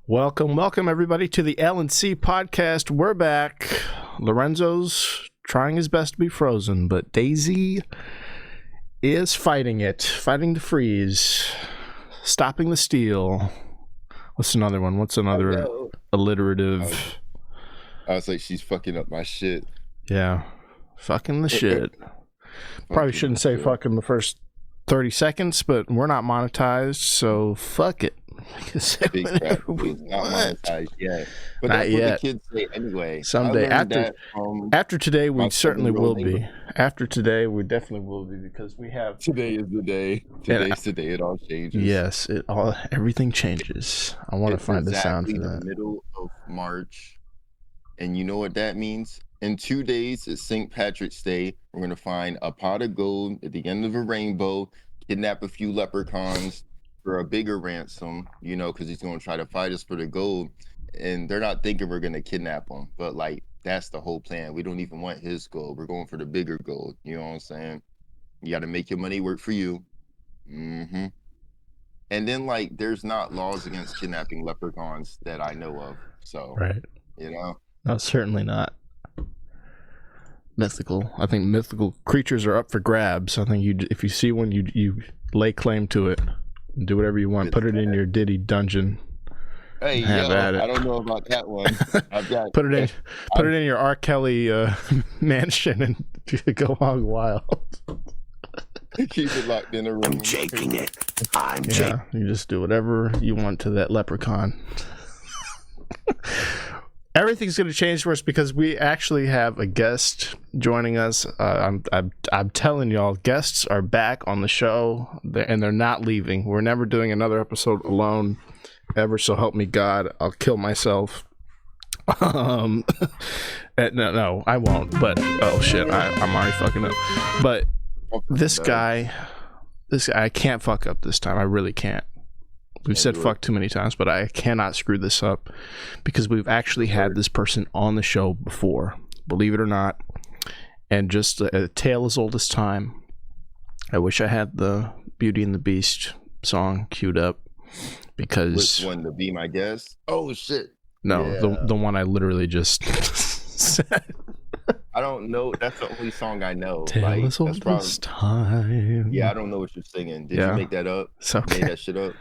Welcome everybody to the L&C podcast. We're back. Lorenzo's trying his best to be frozen, but Daisy is fighting to freeze, stopping the steal. What's another one? What's another alliterative? I was like, she's fucking up my shit. Yeah, fucking the shit. Probably shouldn't say fuck in the first 30 seconds, but we're not monetized, so fuck it. Big crap. It's not monetized yet. But not that's yet. What the kids say anyway. Someday. After today, we certainly will be. After today, we definitely will be, because we have... Today is the day. Today's the day it all changes. Yes, everything changes. I want to find the sound for that. The middle of March. And you know what that means? In 2 days, it's St. Patrick's Day. We're going to find a pot of gold at the end of a rainbow, kidnap a few leprechauns for a bigger ransom, because he's going to try to fight us for the gold. And they're not thinking we're going to kidnap him. But, that's the whole plan. We don't even want his gold. We're going for the bigger gold. You know what I'm saying? You got to make your money work for you. Mm-hmm. And then, there's not laws against kidnapping leprechauns that I know of. So, right. No, certainly not. I think mythical creatures are up for grabs. I think if you see one, you lay claim to it. Do whatever you want. Put it in your Diddy dungeon. Hey, I don't know about that one. I've got put it in your R. Kelly mansion and go hog wild. Keep it locked in a room. I'm shaking it. You just do whatever you want to that leprechaun. Everything's going to change for us because we actually have a guest joining us. I'm telling y'all, guests are back on the show, and they're not leaving. We're never doing another episode alone, ever. So help me God, I'll kill myself. No, I won't. But oh shit, I'm already fucking up. But this guy, I can't fuck up this time. I really can't. We've said fuck too many times, but I cannot screw this up because we've actually had this person on the show before, believe it or not. And just a tale as old as time. I wish I had the Beauty and the Beast song queued up because... Which one, to be my guest? Oh, shit. No, yeah. the one I literally just said. I don't know. That's the only song I know. Tale as old as time. Yeah, I don't know what you're singing. Did you make that up? It's okay. Made that shit up?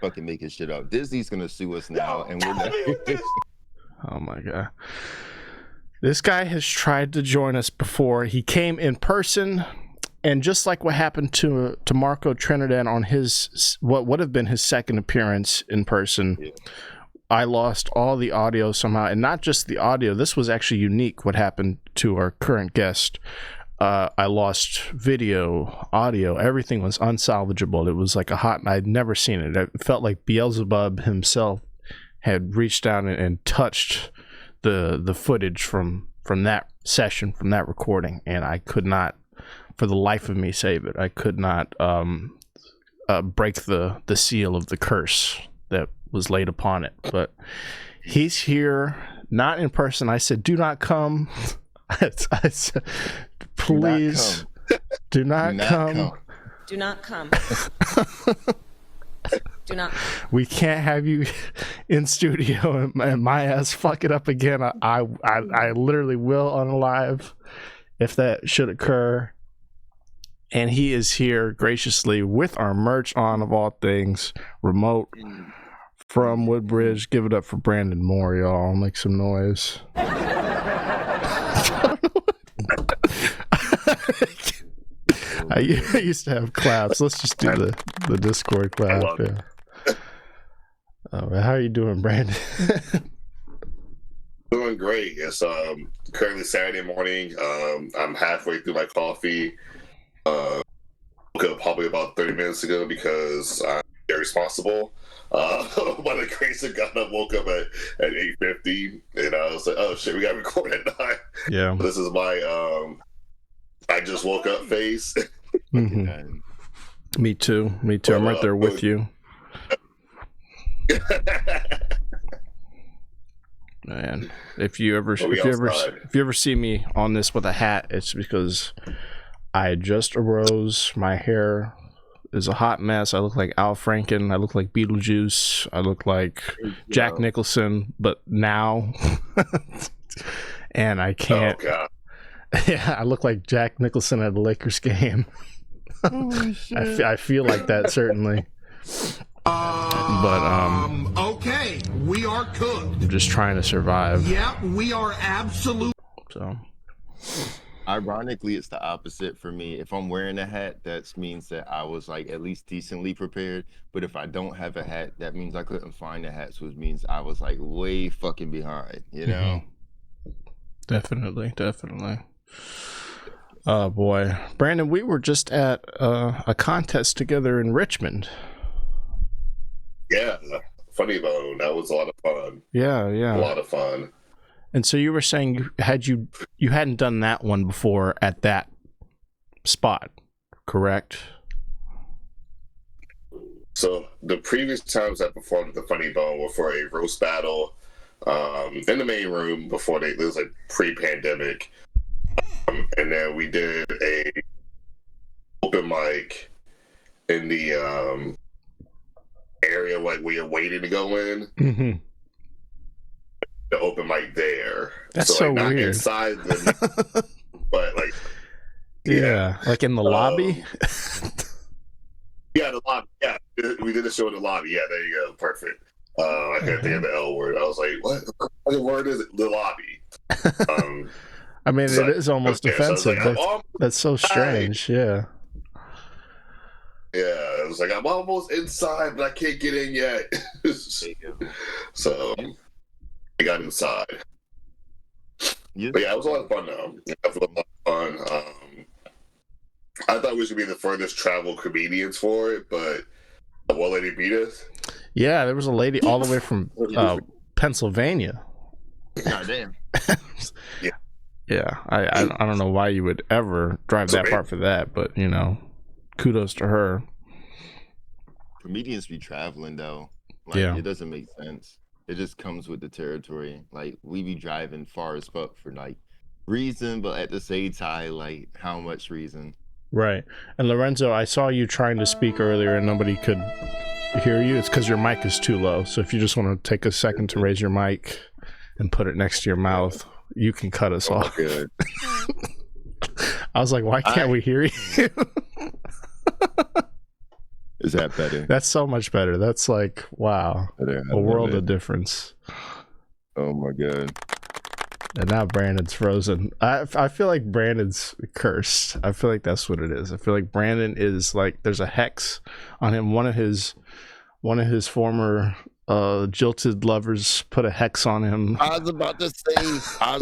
Fucking making shit up. Disney's gonna sue us now, and we're not. Oh my god! This guy has tried to join us before. He came in person, and just like what happened to Marco Trinidad on his what would have been his second appearance in person, I lost all the audio somehow, and not just the audio. This was actually unique. What happened to our current guest? I lost video, audio, everything was unsalvageable. It was like I'd never seen it. It felt like Beelzebub himself had reached down and touched the footage from that session, from that recording, and I could not, for the life of me, save it. I could not break the seal of the curse that was laid upon it. But he's here, not in person. I said, do not come. I said, please do not come. Do not come. Do not. We can't have you in studio and my ass fuck it up again. I literally will unalive if that should occur. And he is here graciously with our merch on, of all things, remote from Woodbridge. Give it up for Brandon Moore, y'all. Make some noise. I used to have claps. Let's just do the Discord clap. Yeah. How are you doing, Brandon? Doing great. It's currently Saturday morning. I'm halfway through my coffee. Woke up probably about 30 minutes ago because I'm irresponsible. By the grace of God, I woke up at 8:50, and I was like, "Oh shit, we got to record at 9." Yeah. This is my I just woke up phase. Mm-hmm. Me too. I'm right there with you. Man, if you ever see me on this with a hat, it's because I just arose. My hair is a hot mess. I look like Al Franken. I look like Beetlejuice. I look like Jack Nicholson, but now. And I can't. Oh, God. Yeah, I look like Jack Nicholson at a Lakers game. Holy shit. I feel like that, certainly. Okay, we are cooked. I'm just trying to survive. Yeah, we are absolute. So, Ironically, it's the opposite for me. If I'm wearing a hat, that means that I was like at least decently prepared. But if I don't have a hat, that means I couldn't find a hat, so it means I was like way fucking behind, you know? Definitely. Oh boy, Brandon, we were just at a contest together in Richmond. Yeah, Funny Bone. That was a lot of fun. Yeah. A lot of fun. And so you were saying you hadn't done that one before at that spot, correct? So the previous times I performed at the Funny Bone were for a roast battle in the main room before it was like pre-pandemic. And then we did a open mic in the area like where you're waiting to go in. Mm-hmm. The open mic there. That's so like, not weird. Inside the, but like yeah, like in the lobby. Yeah, the lobby. Yeah, we did a show in the lobby. Yeah, there you go. Perfect. I can't think of the L word. I was like, what word is it? The lobby. I mean, so, it is almost offensive. That's so strange. Yeah. Yeah, it was like, I'm almost inside, but I can't get in yet. So I got inside. But yeah, it was a lot of fun though. It was a lot of fun. I thought we should be the furthest travel comedians for it, but one lady beat us. Yeah, there was a lady all the way from Pennsylvania. God damn. Yeah, I don't know why you would ever drive that far for that, but you know, kudos to her. Comedians be traveling though. Like, Yeah. It doesn't make sense. It just comes with the territory. Like, we be driving far as fuck for like reason, but at the same time, like, how much reason? Right. And Lorenzo, I saw you trying to speak earlier and nobody could hear you. It's because your mic is too low. So if you just want to take a second to raise your mic and put it next to your mouth, you can cut us off. Good. I was like, why can't we hear you? Is that better? That's so much better. That's like, wow, a world of difference. Oh my god. And now Brandon's frozen. I feel like Brandon's cursed. I feel like that's what it is. I feel like Brandon is like, there's a hex on him. One of his former jilted lovers put a hex on him. I was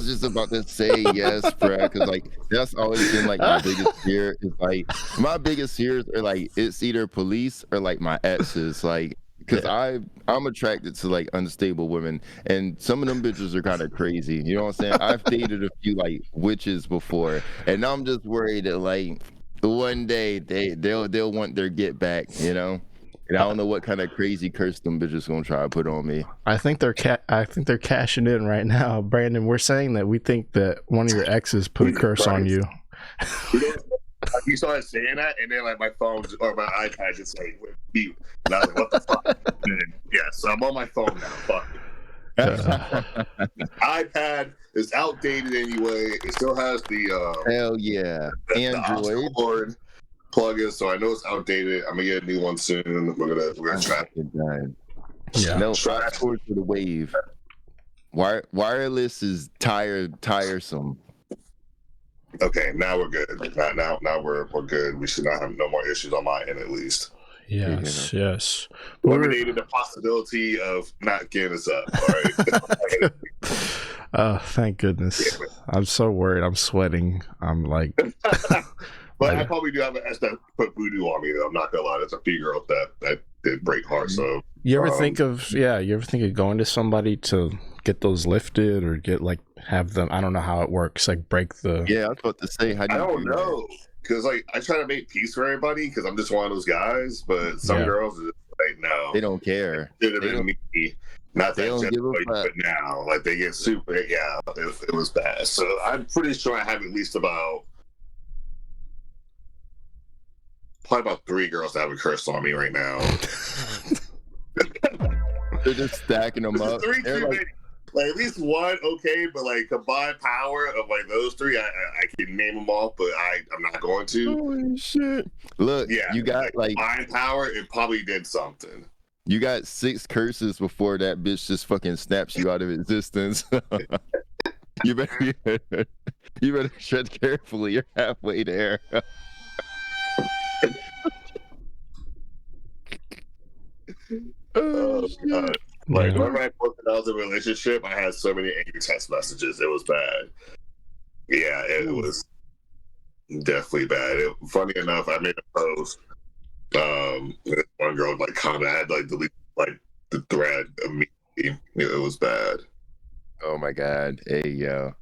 just about to say yes, bro, because like that's always been like my biggest fear. Is like my biggest fears are like it's either police or like my exes, like because I'm attracted to like unstable women, and some of them bitches are kind of crazy. You know what I'm saying? I've dated a few like witches before, and I'm just worried that like one day they'll want their get back. You know. And I don't know what kind of crazy curse them bitches gonna try to put on me. I think they're cashing in right now, Brandon. We're saying that we think that one of your exes put a curse on you. You started saying that, and then like my phone or my iPad just like went mute, and I was like, "What the fuck?" And then, yeah, so I'm on my phone now. Fuck it. iPad is outdated anyway. It still has the hell yeah Android plugin, so I know it's outdated. I'm gonna get a new one soon. We're gonna try. Yeah. No, fast forward to the wave. Wireless is tiresome. Okay, now we're good. Now we're good. We should not have no more issues on my end, at least. Yes. Eliminated the possibility of not getting us up. All right. Thank goodness. Yeah, I'm so worried. I'm sweating. I'm like. But I probably do have an S that put voodoo on me, though. I'm not gonna lie. There's a few girls that did break heart. So you ever think of going to somebody to get those lifted or get like have them? I don't know how it works. Like break the. Yeah, I was about to say. How do you I don't know because like I try to make peace for everybody because I'm just one of those guys. But some girls are just like no, they don't care. Should have been me. Not that generally, but now like they get super. Yeah, it was bad. So I'm pretty sure I have at least about probably about 3 girls that have a curse on me right now. They're just stacking them up. 3 They're too like, many. Like at least one, okay, but like combined power of like those 3, I can name them off, but I'm not going to. holy shit! Look, Yeah, you got like combined power. It probably did something. you got 6 curses before that bitch just fucking snaps you out of existence. you better tread carefully. You're halfway there. Oh God. Like Yeah. whenever I was in a relationship, I had so many angry text messages. It was bad. Yeah, it was definitely bad. Funny enough, I made a post. One girl like comment, I had like delete like the thread immediately. It was bad. Oh my god. Hey yo.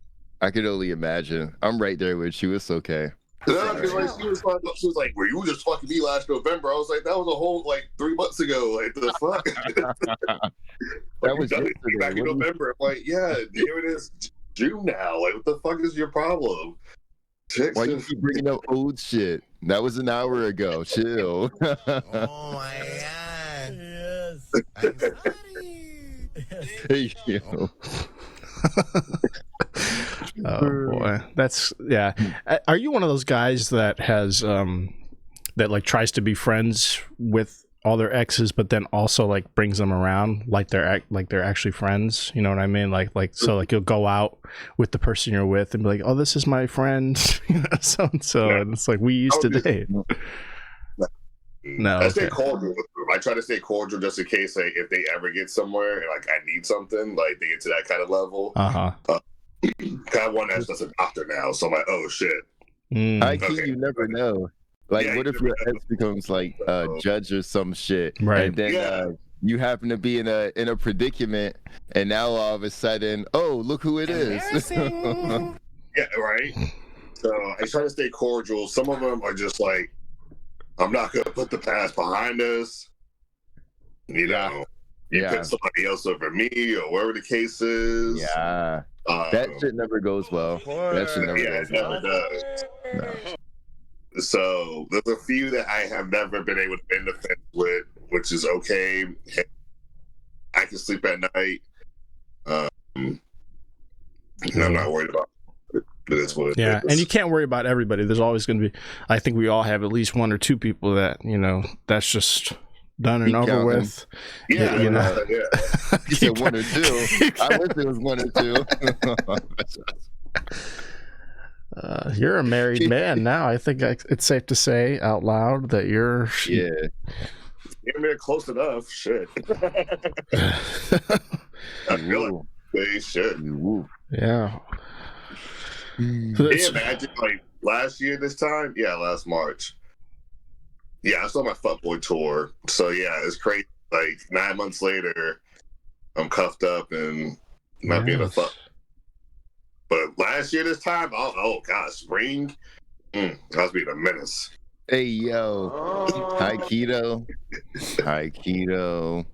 I could only imagine. I'm right there with you. It's okay. Yeah, because like she was like, "Were you just fucking me last November?" I was like, "That was a whole like 3 months ago." Like the fuck. That was back yesterday. in November. I'm like, yeah, here it is, June now. Like, what the fuck is your problem? Why you keep bringing up old shit? That was an hour ago. Chill. Oh my god. Yes. I'm sorry. Hey, yo. Oh boy, that's yeah. Are you one of those guys that has that like tries to be friends with all their exes, but then also like brings them around like they're actually friends? You know what I mean? Like so like you'll go out with the person you're with and be like, oh, this is my friend, you know, so and so, and it's like we used to date. No, I stay okay. cordial with them. I try to stay cordial just in case, like, if they ever get somewhere and like I need something, like they get to that kind of level. Uh-huh. Kind of one that's a doctor now, so I'm like, oh shit. I key, Okay. you never know. Like, Yeah, what you if your never ex becomes like a judge or some shit, Right. and then Yeah. you happen to be in a predicament, and now all of a sudden, oh, look who it is. Yeah, right. So I try to stay cordial. Some of them are just like, I'm not gonna put the past behind us. You know, you Yeah. put somebody else over me, or whatever the case is. Yeah, that shit never goes well. That shit never Yeah, goes it never well. does. No. So there's a few that I have never been able to bend the fence with, which is okay. I can sleep at night. And I'm not worried about it. That's what it Yeah, is. and you can't worry about everybody. There's always going to be. I think we all have at least 1 or 2 people that that's just done and Keep over counting. with. Yeah, you know. yeah. You said 1 or 2. I wish it was 1 or 2. You're a married man now. I think it's safe to say out loud that you're. Yeah. You're close enough. Shit. I feel like they should. Ooh. Yeah. Can you imagine, like, last year this time? Yeah, last March. Yeah, I saw my fuckboy tour. So, yeah, it's crazy. Like, 9 months later, I'm cuffed up and not being a fuck. But last year this time, oh God, spring, I was being a menace. Hey, yo. Hi, Keto. Hi, Keto.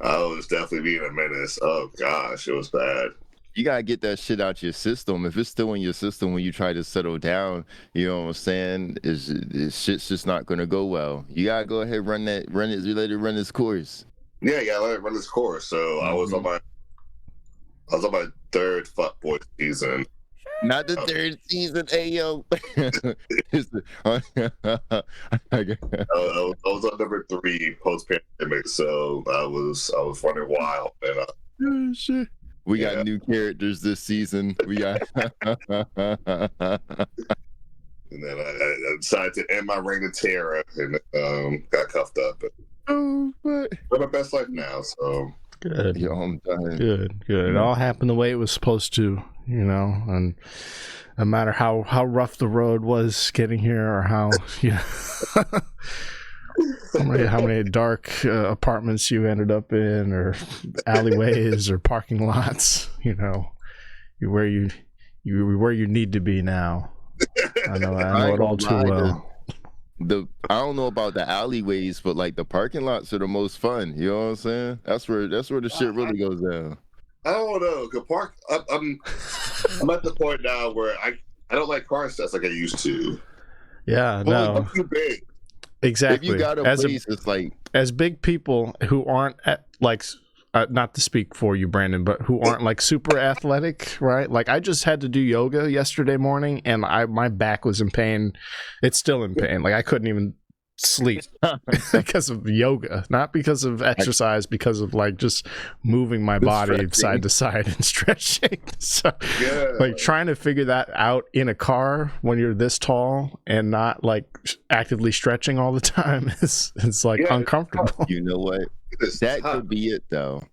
I was definitely being a menace. Oh, gosh, it was bad. You gotta get that shit out your system. If it's still in your system when you try to settle down, you know what I'm saying? Shit's just not gonna go well. You gotta go ahead and let it run its course. Yeah, let it run its course. So I was on my 3rd fuckboy season. Not the 3rd season, ayo. I was on number 3 post pandemic, so I was running wild. And Oh, shit. We got new characters this season. We got. And then I decided to end my reign of terror and got cuffed up. Oh, but I'm my best life now, so Good. yo, I'm done. Good. It all happened the way it was supposed to, and no matter how rough the road was getting here, or how how many dark apartments you ended up in, or alleyways, or parking lots, you're where you need to be now. I know it all too well. I don't know about the alleyways, but like the parking lots are the most fun. You know what I'm saying? That's where the shit really goes down. I don't know. I'm at the point now where I don't like car sets like I used to. Yeah, Well, no. I'm too big. Exactly. If you got a place, it's like as big people who aren't like not to speak for you, Brandon, but who aren't like super athletic, right? Like I just had to do yoga yesterday morning, and my back was in pain. It's still in pain. Like I couldn't even sleep because of yoga, not because of exercise, because of like just moving my body side to side and stretching. So like trying to figure that out in a car when you're this tall and not like actively stretching all the time is like uncomfortable. You know what? That could be it though.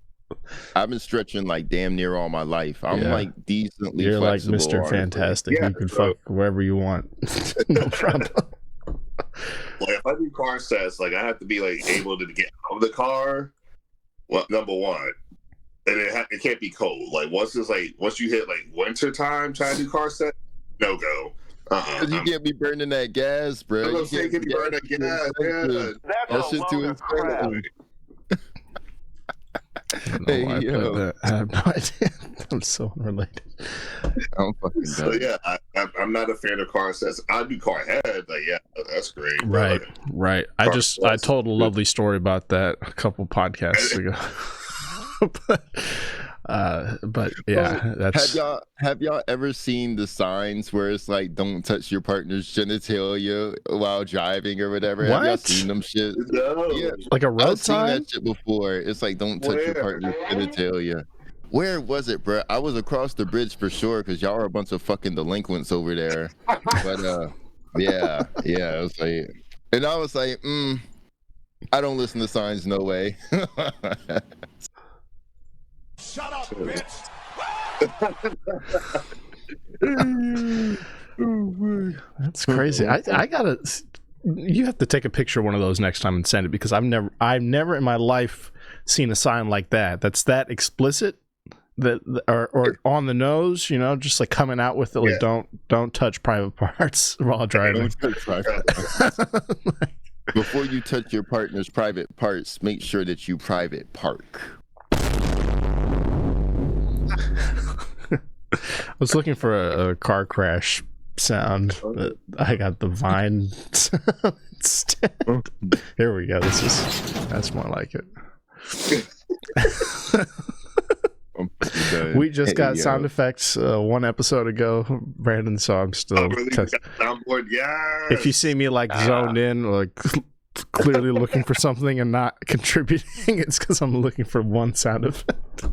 I've been stretching like damn near all my life. I'm like decently You're like flexible. Mr. Fantastic. You can fuck wherever you want. No problem. Like if I do car sets, like I have to be like able to get out of the car. Well, number one, and it can't be cold. Like once you hit like winter time trying to do car set, no go. Cause you can't be burning that gas, bro. You can't be burning that gas. That shit too expensive. Hey, yo. I have no idea. I'm so unrelated. I'm fucking so done. yeah, I'm not a fan of car sets. I do car head, but yeah, that's great. Right. I told a lovely story about that a couple podcasts ago. but yeah, that's. Have y'all ever seen the signs where it's like don't touch your partner's genitalia while driving or whatever? What? Have y'all seen them shit? No. Yeah, like a road I've seen sign? that shit before. It's like don't touch your partner's genitalia. Where was it, bro? I was across the bridge for sure because y'all are a bunch of fucking delinquents over there. But yeah, it was like, and I was like, I don't listen to signs, no way. Shut up, bitch. That's crazy. I gotta. You have to take a picture of one of those next time and send it because I've never in my life seen a sign like that. That's that explicit. That or on the nose, you know, just like coming out with it, like don't touch private parts while driving. Before you touch your partner's private parts, make sure that you private park. I was looking for a car crash sound, but I got the Vine sound instead. Here we go. That's more like it. We just got sound effects 1 episode ago, Brandon, so I'm still soundboard. Yeah. If you see me like zoned in, like clearly looking for something and not contributing, it's because I'm looking for one sound effect.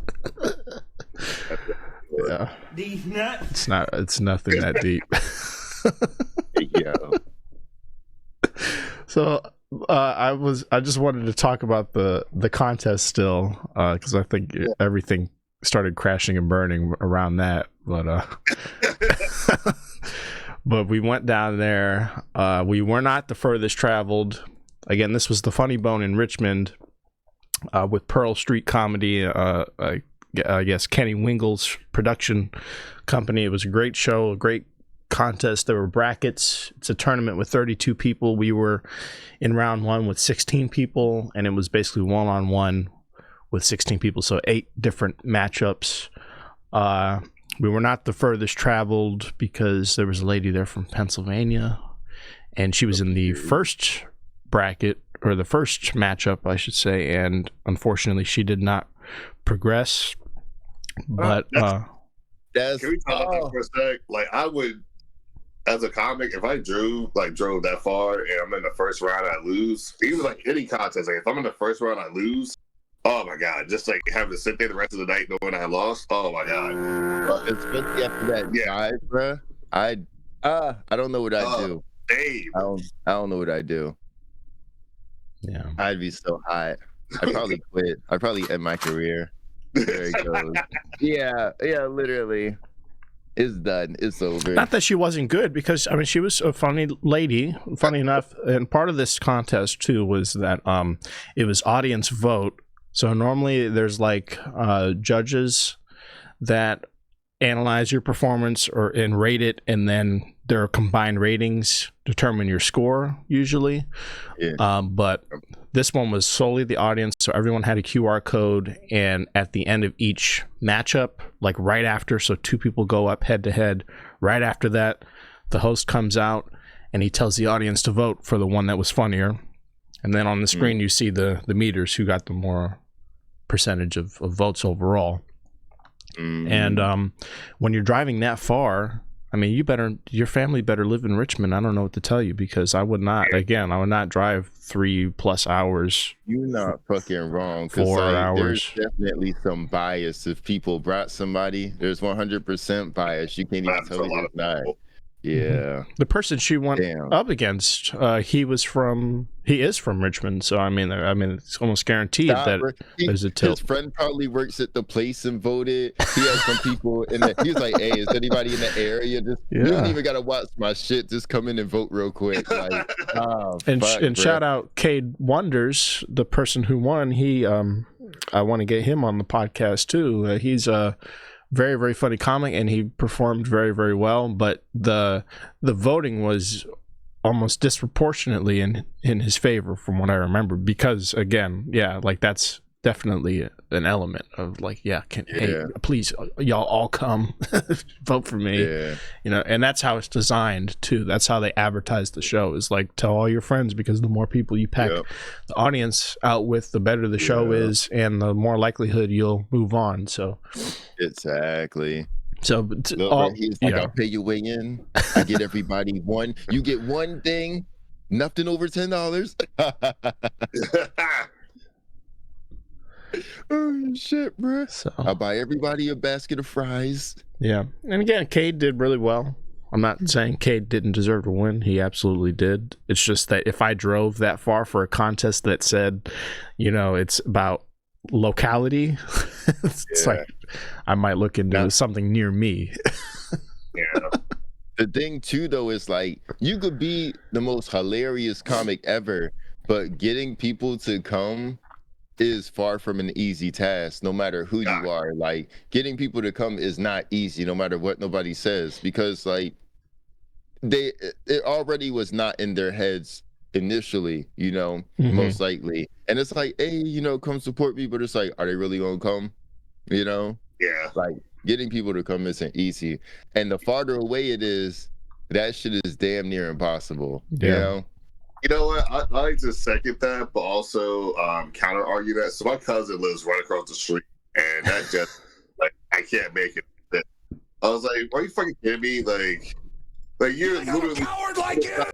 Yeah. These nuts. It's nothing that deep. So I just wanted to talk about the contest still, because I think everything started crashing and burning around that, but we went down there. We were not the furthest traveled. Again, this was the Funny Bone in Richmond, with Pearl Street Comedy, I guess Kenny Wingle's production company. It was a great show, a great contest. There were brackets. It's a tournament with 32 people. We were in round 1 with 16 people, and it was basically 1-on-1 with 16 people, so 8 different matchups. We were not the furthest traveled because there was a lady there from Pennsylvania, and she was in the first bracket, or the first matchup, I should say, and unfortunately she did not progress. But can we talk about that for a sec? Like I would, as a comic, if I drove that far and I'm in the first round, I lose. Even like any contest, like if I'm in the first round, I lose. Oh my god! Just like having to sit there the rest of the night knowing I lost. Oh my god! Especially after that dive, bro. I don't know what I'd do. Dave. I don't know what I'd do. Yeah, I'd be so hot. I'd probably quit. I'd probably end my career. There it goes. Yeah, literally. It's done. It's over. Not that she wasn't good, because I mean she was a funny lady, funny enough. And part of this contest too was that it was audience vote. So normally there's like judges that analyze your performance and rate it, and then their combined ratings determine your score usually. Yeah. But this one was solely the audience, so everyone had a QR code, and at the end of each matchup, like right after, so 2 people go up head to head, right after that, the host comes out and he tells the audience to vote for the one that was funnier. And then on the screen, you see the meters who got the more percentage of votes overall. And when you're driving that far, I mean, your family better live in Richmond. I don't know what to tell you, because I would not drive 3+ hours. You're not fucking wrong. 4 hours. There's definitely some bias. If people brought somebody, there's 100% bias. You can't even tell me there's not. Yeah. The person she went up against, he is from Richmond, so I mean, it's almost guaranteed there's a tilt. His friend probably works at the place and voted. He had some people in the. He was like, "Hey, is anybody in the area? You don't even gotta watch my shit. Just come in and vote real quick." Like, and shout out Cade Wonders, the person who won. He, I want to get him on the podcast too. He's a very, very funny comic, and he performed very, very well. But the voting was almost disproportionately in his favor, from what I remember, because again, like that's definitely an element of like, hey, please, y'all all come vote for me. And that's how it's designed too. That's how they advertise the show, is like, tell all your friends, because the more people you pack the audience out with, the better the show is, and the more likelihood you'll move on. So exactly. So he's like, I'll pay your way in. I get everybody one. You get one thing, nothing over $10. Oh shit, bro! So I'll buy everybody a basket of fries. Yeah, and again, Cade did really well. I'm not saying Cade didn't deserve to win. He absolutely did. It's just that if I drove that far for a contest that said, it's about locality, it's like I might look into something near me. The thing too, though, is like, you could be the most hilarious comic ever, but getting people to come is far from an easy task, no matter who you are. Like, getting people to come is not easy, no matter what nobody says, because like it already was not in their heads initially, most likely. And it's like, hey, come support me, but it's like, are they really gonna come? Like, getting people to come isn't easy, and the farther away it is, that shit is damn near impossible. You know what? I like to second that, but also counter argue that. So my cousin lives right across the street, and that just like, I can't make it. I was like, "Are you fucking kidding me? Like you're literally a coward like you."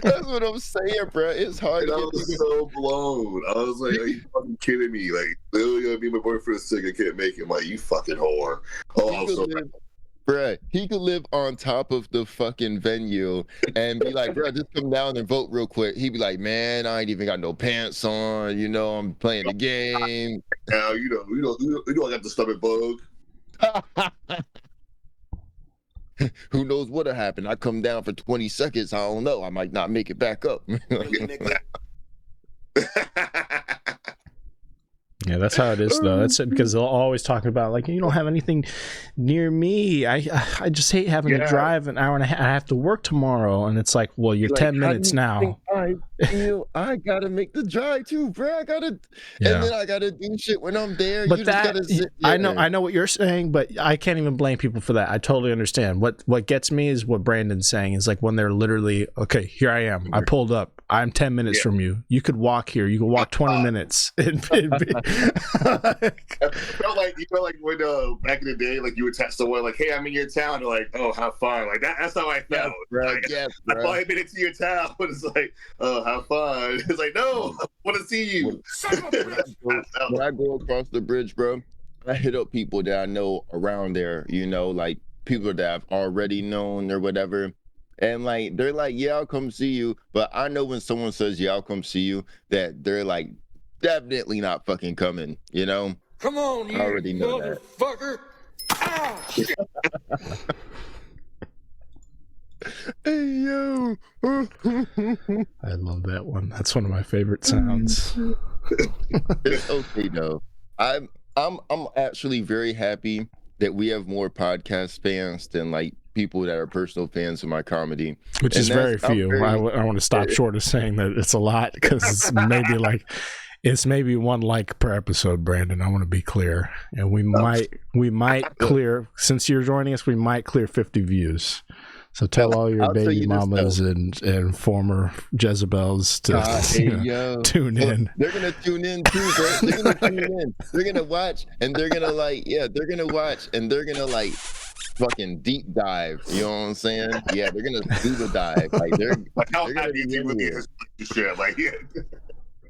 That's what I'm saying, bro. It's hard. And I was so blown. I was like, "Are you fucking kidding me? Like, literally, me and my boyfriend is sick. I can't make it." I'm like, "You fucking whore." Oh, I'm so bad. Bruh, he could live on top of the fucking venue and be like, bruh, just come down and vote real quick. He'd be like, man, I ain't even got no pants on. I'm playing the game. Now, you know, I got the stomach bug. Who knows what'll happen? I come down for 20 seconds. I don't know. I might not make it back up. Yeah, that's how it is, though. That's it, because they'll always talk about, like, you don't have anything near me. I just hate having to drive an hour and a half. I have to work tomorrow, and it's like, well, you're like, 10 minutes now. I gotta make the drive too, bro. And then I gotta do shit when I'm there. But I know what you're saying, but I can't even blame people for that. I totally understand. What gets me is what Brandon's saying is like, when they're literally, okay, here I am. I pulled up. I'm 10 minutes from you. You could walk here. You could walk 20 minutes. I felt like when back in the day, like you would text someone like, "Hey, I'm in your town." They're like, "Oh, have fun." Like that's how I felt. Yes, I probably made it to your town. It's like, "Oh, have fun." It's like, no, I want to see you. When I go across the bridge, bro, I hit up people that I know around there. Like people that I've already known or whatever. And like, they're like, yeah, I'll come see you. But I know when someone says, yeah, I'll come see you, that they're like, definitely not fucking coming, Come on, you I already know motherfucker. Hey, yo. I love that one. That's one of my favorite sounds. It's okay, though. I'm actually very happy that we have more podcast fans than like people that are personal fans of my comedy, which is very few. I want to stop short of saying that it's a lot, because it's maybe one like per episode, Brandon. I want to be clear, and we might clear, since you're joining us, we might clear 50 views. So tell all your I'll tell baby you this, mamas and former Jezebels to tune in. They're gonna tune in too, bro. They're gonna tune in. They're gonna watch, and they're gonna they're gonna watch, and they're gonna fucking deep dive. You know what I'm saying? Yeah, they're gonna scuba dive. How they're gonna happy be you in with here. this shit? Like, yeah.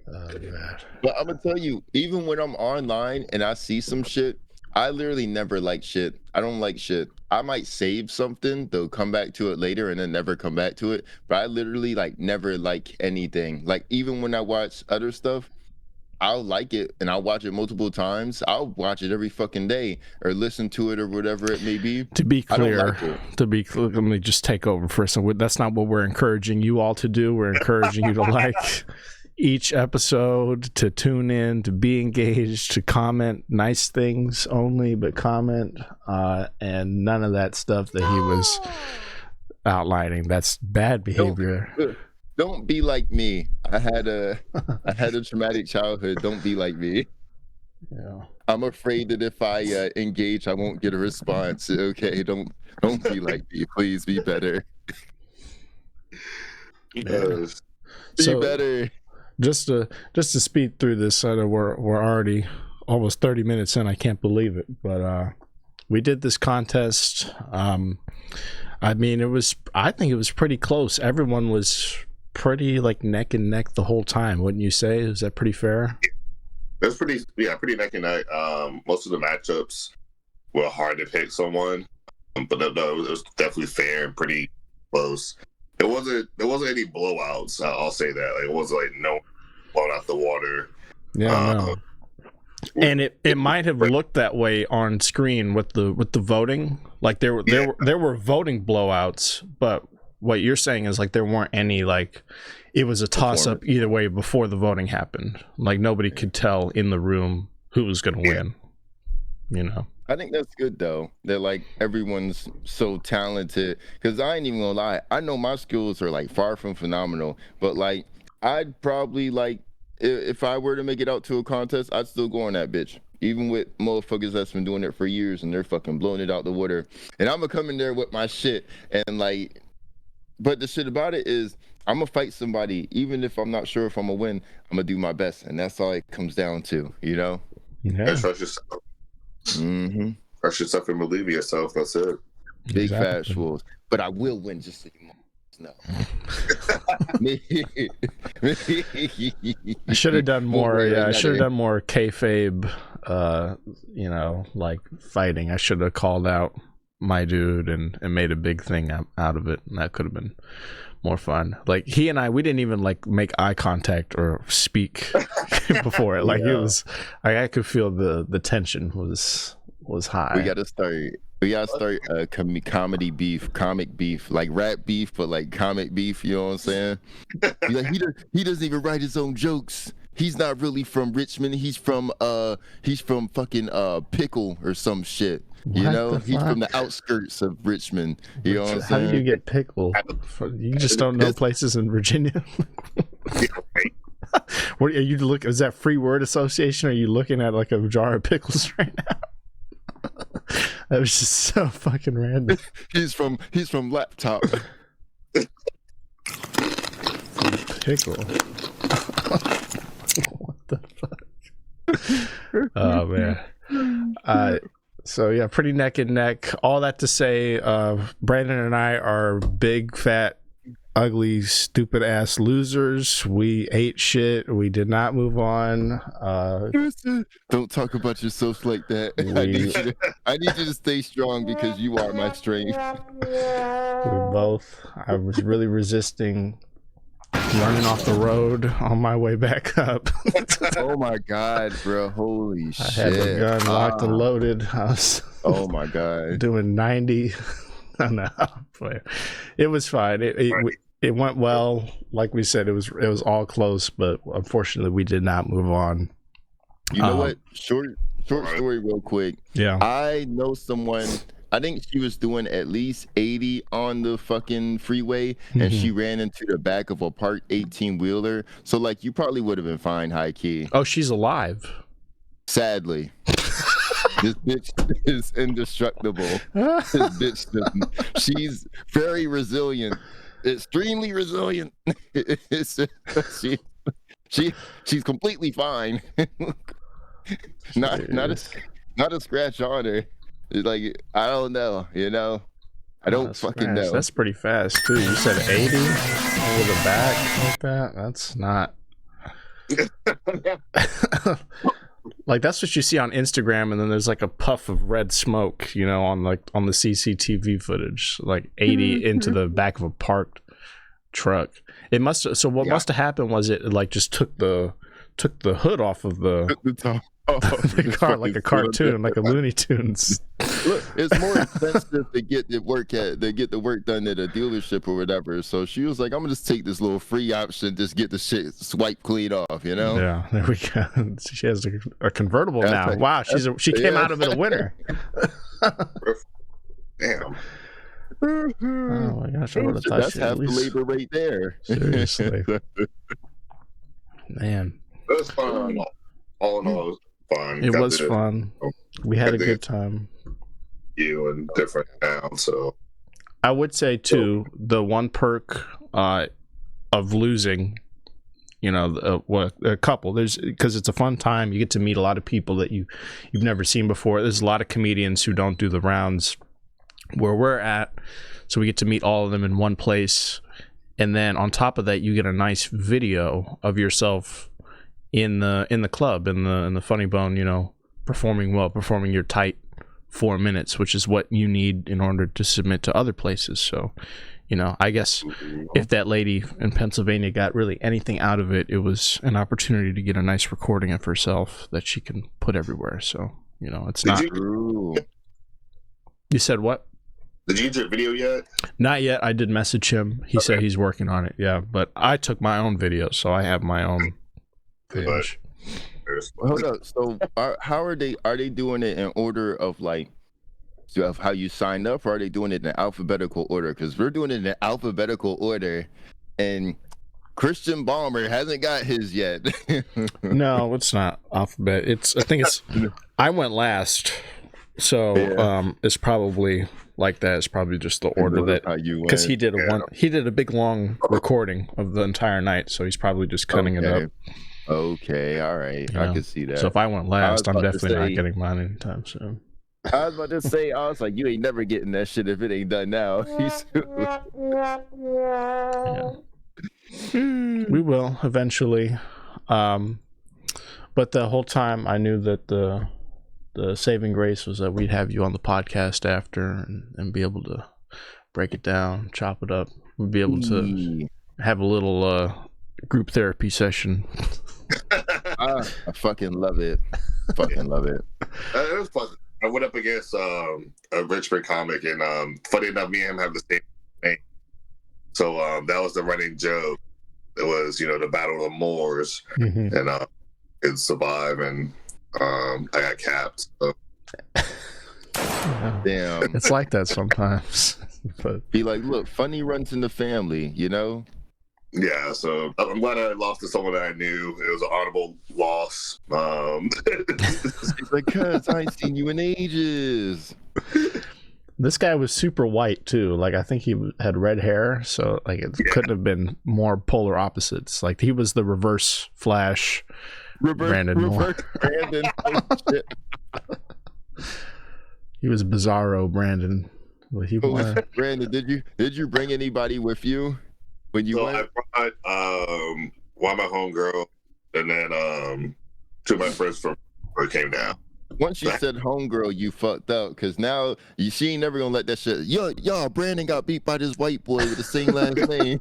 Oh, God. But I'm gonna tell you, even when I'm online and I see some shit, I literally never like shit. I don't like shit. I might save something, they'll come back to it later and then never come back to it. But I literally never like anything. Like even when I watch other stuff, I'll like it and I'll watch it multiple times. I'll watch it every fucking day or listen to it or whatever it may be. To be I don't clear, like it. let me just take over for a second. That's not what we're encouraging you all to do. We're encouraging you to like each episode, to tune in, to be engaged, to comment nice things only, but comment, and none of that stuff that he was outlining. That's bad behavior. Don't be like me. I had a traumatic childhood. Don't be like me. Yeah. I'm afraid that if I engage, I won't get a response. Okay, don't be like me. Please be better. Yeah. Be better. Just to speed through this, I know we're already almost 30 minutes in. I can't believe it, but we did this contest. I mean, I think it was pretty close. Everyone was pretty neck and neck the whole time, wouldn't you say? Is that pretty fair? That's pretty neck and neck. Most of the matchups were hard to pick someone, but no, it was definitely fair and pretty close. There wasn't any blowouts. I'll say that. It wasn't no blown out the water. Yeah, no. And it might have looked that way on screen with the voting. Like there were voting blowouts, but what you're saying is there weren't any it was a toss up either way before the voting happened. Nobody could tell in the room who was going to win. You know. I think that's good though. That everyone's so talented. Because I ain't even gonna lie. I know my skills are far from phenomenal, but I'd probably if I were to make it out to a contest, I'd still go on that bitch. Even with motherfuckers that's been doing it for years and they're fucking blowing it out the water. And I'm gonna come in there with my shit and but the shit about it is I'm gonna fight somebody, even if I'm not sure if I'm gonna win. I'm gonna do my best, and that's all it comes down to, you know. Yeah. Trust yourself. Mm-hmm. Trust yourself and believe in yourself. That's it. Big fat schools, but I will win. Just so you know. I should have done more. Yeah, I should have done more kayfabe. Fighting. I should have called out my dude and made a big thing out of it, and that could have been more fun. He and we didn't even make eye contact or speak before it. It was I could feel the tension was high. We gotta start comedy beef, comic beef, rap beef, but comic beef. You know what I'm saying? He doesn't even write his own jokes. He's not really from Richmond. He's from fucking Pickle or some shit. You know, he's from the outskirts of Richmond. You know what I'm saying? How do you get Pickle? You just don't know places in Virginia. What are you look? Is that free word association? Or are you looking at a jar of pickles right now? That was just so fucking random. He's from Laptop. Pickle. What the fuck? Oh man. So yeah, pretty neck and neck. All that to say, Brandon and I are big, fat, ugly, stupid ass losers. We ate shit. We did not move on. Don't talk about yourself like that. I need you to stay strong because you are my strength. I was really resisting running off the road on my way back up. Oh my god, bro! Holy shit! I had the gun locked and loaded. I was oh my god, doing 90. No, it was fine. It went well. Like we said, it was all close, but unfortunately, we did not move on. You know what? Short story, real quick. Yeah, I know someone. I think she was doing at least 80 on the fucking freeway, and she ran into the back of a parked 18-wheeler. So, you probably would have been fine, high key. Oh, she's alive. Sadly. This bitch is indestructible. This bitch, she's very resilient, extremely resilient. She's completely fine. not a scratch on her. It's like, I don't know, I don't fucking know. That's pretty fast too. You said 80 over the back like that. That's not like, that's what you see on Instagram, and then there's like a puff of red smoke, on the CCTV footage, like 80 into the back of a parked truck. It must. So what must have happened was it like just took the hood off of the car, like a cartoon, like a Looney Tunes. Look, it's more expensive to get the work done at a dealership or whatever. So she was like, "I'm gonna just take this little free option, just get the shit swiped clean off," Yeah, there we go. She has a convertible now. Like, wow, she came out of it a winner. Damn. Oh my gosh, I would have thought that's half the labor rate there. Seriously, man. It was fun. All in all, it was fun. It was fun. We had a good time. You and different towns, so I would say too, the one perk of losing, a couple, because it's a fun time. You get to meet a lot of people that you've never seen before. There's a lot of comedians who don't do the rounds where we're at, so we get to meet all of them in one place. And then on top of that, you get a nice video of yourself in the club, in the Funny Bone, performing your tight 4 minutes, which is what you need in order to submit to other places. So, I guess if that lady in Pennsylvania got really anything out of it, it was an opportunity to get a nice recording of herself that she can put everywhere. So, it's not. You said what? Did you get your video yet? Not yet. I did message him. He said he's working on it. Yeah, but I took my own video, so I have my own videos. Hold up. So, how are they doing it in order of of how you signed up, or are they doing it in alphabetical order? Because we're doing it in alphabetical order, and Christian Balmer hasn't got his yet. No, it's not alphabet. I think I went last, so it's probably like that. It's probably just the order that, because he did a big long recording of the entire night, so he's probably just cutting it up. Okay, all right, I can see that. So if I went last, I'm definitely not getting mine anytime soon. I was about to say, I was like, you ain't never getting that shit if it ain't done now. We will eventually, but the whole time I knew that the saving grace was that we'd have you on the podcast after and be able to break it down, chop it up. We'd be able to have a little group therapy session. I fucking love it. Fucking love it. It was fun. I went up against a Richmond comic, and funny enough, me and him have the same name. So that was the running joke. It was, the Battle of the Moors, and it survived, and I got capped. So. Damn. It's like that sometimes. But be like, look, funny runs in the family, Yeah, so I'm glad I lost to someone that I knew. It was an honorable loss. It's like, cuz I ain't seen you in ages. This guy was super white too. Like, I think he had red hair, so like it couldn't have been more polar opposites. Like, he was the reverse Flash. Brandon. He was Bizarro Brandon. Well, Brandon, did you bring anybody with you when you went? I brought one of my homegirl, and then two of my friends from where it came down. Once you said homegirl, you fucked up, because now she ain't never gonna let that shit. Yo, Brandon got beat by this white boy with the same last name.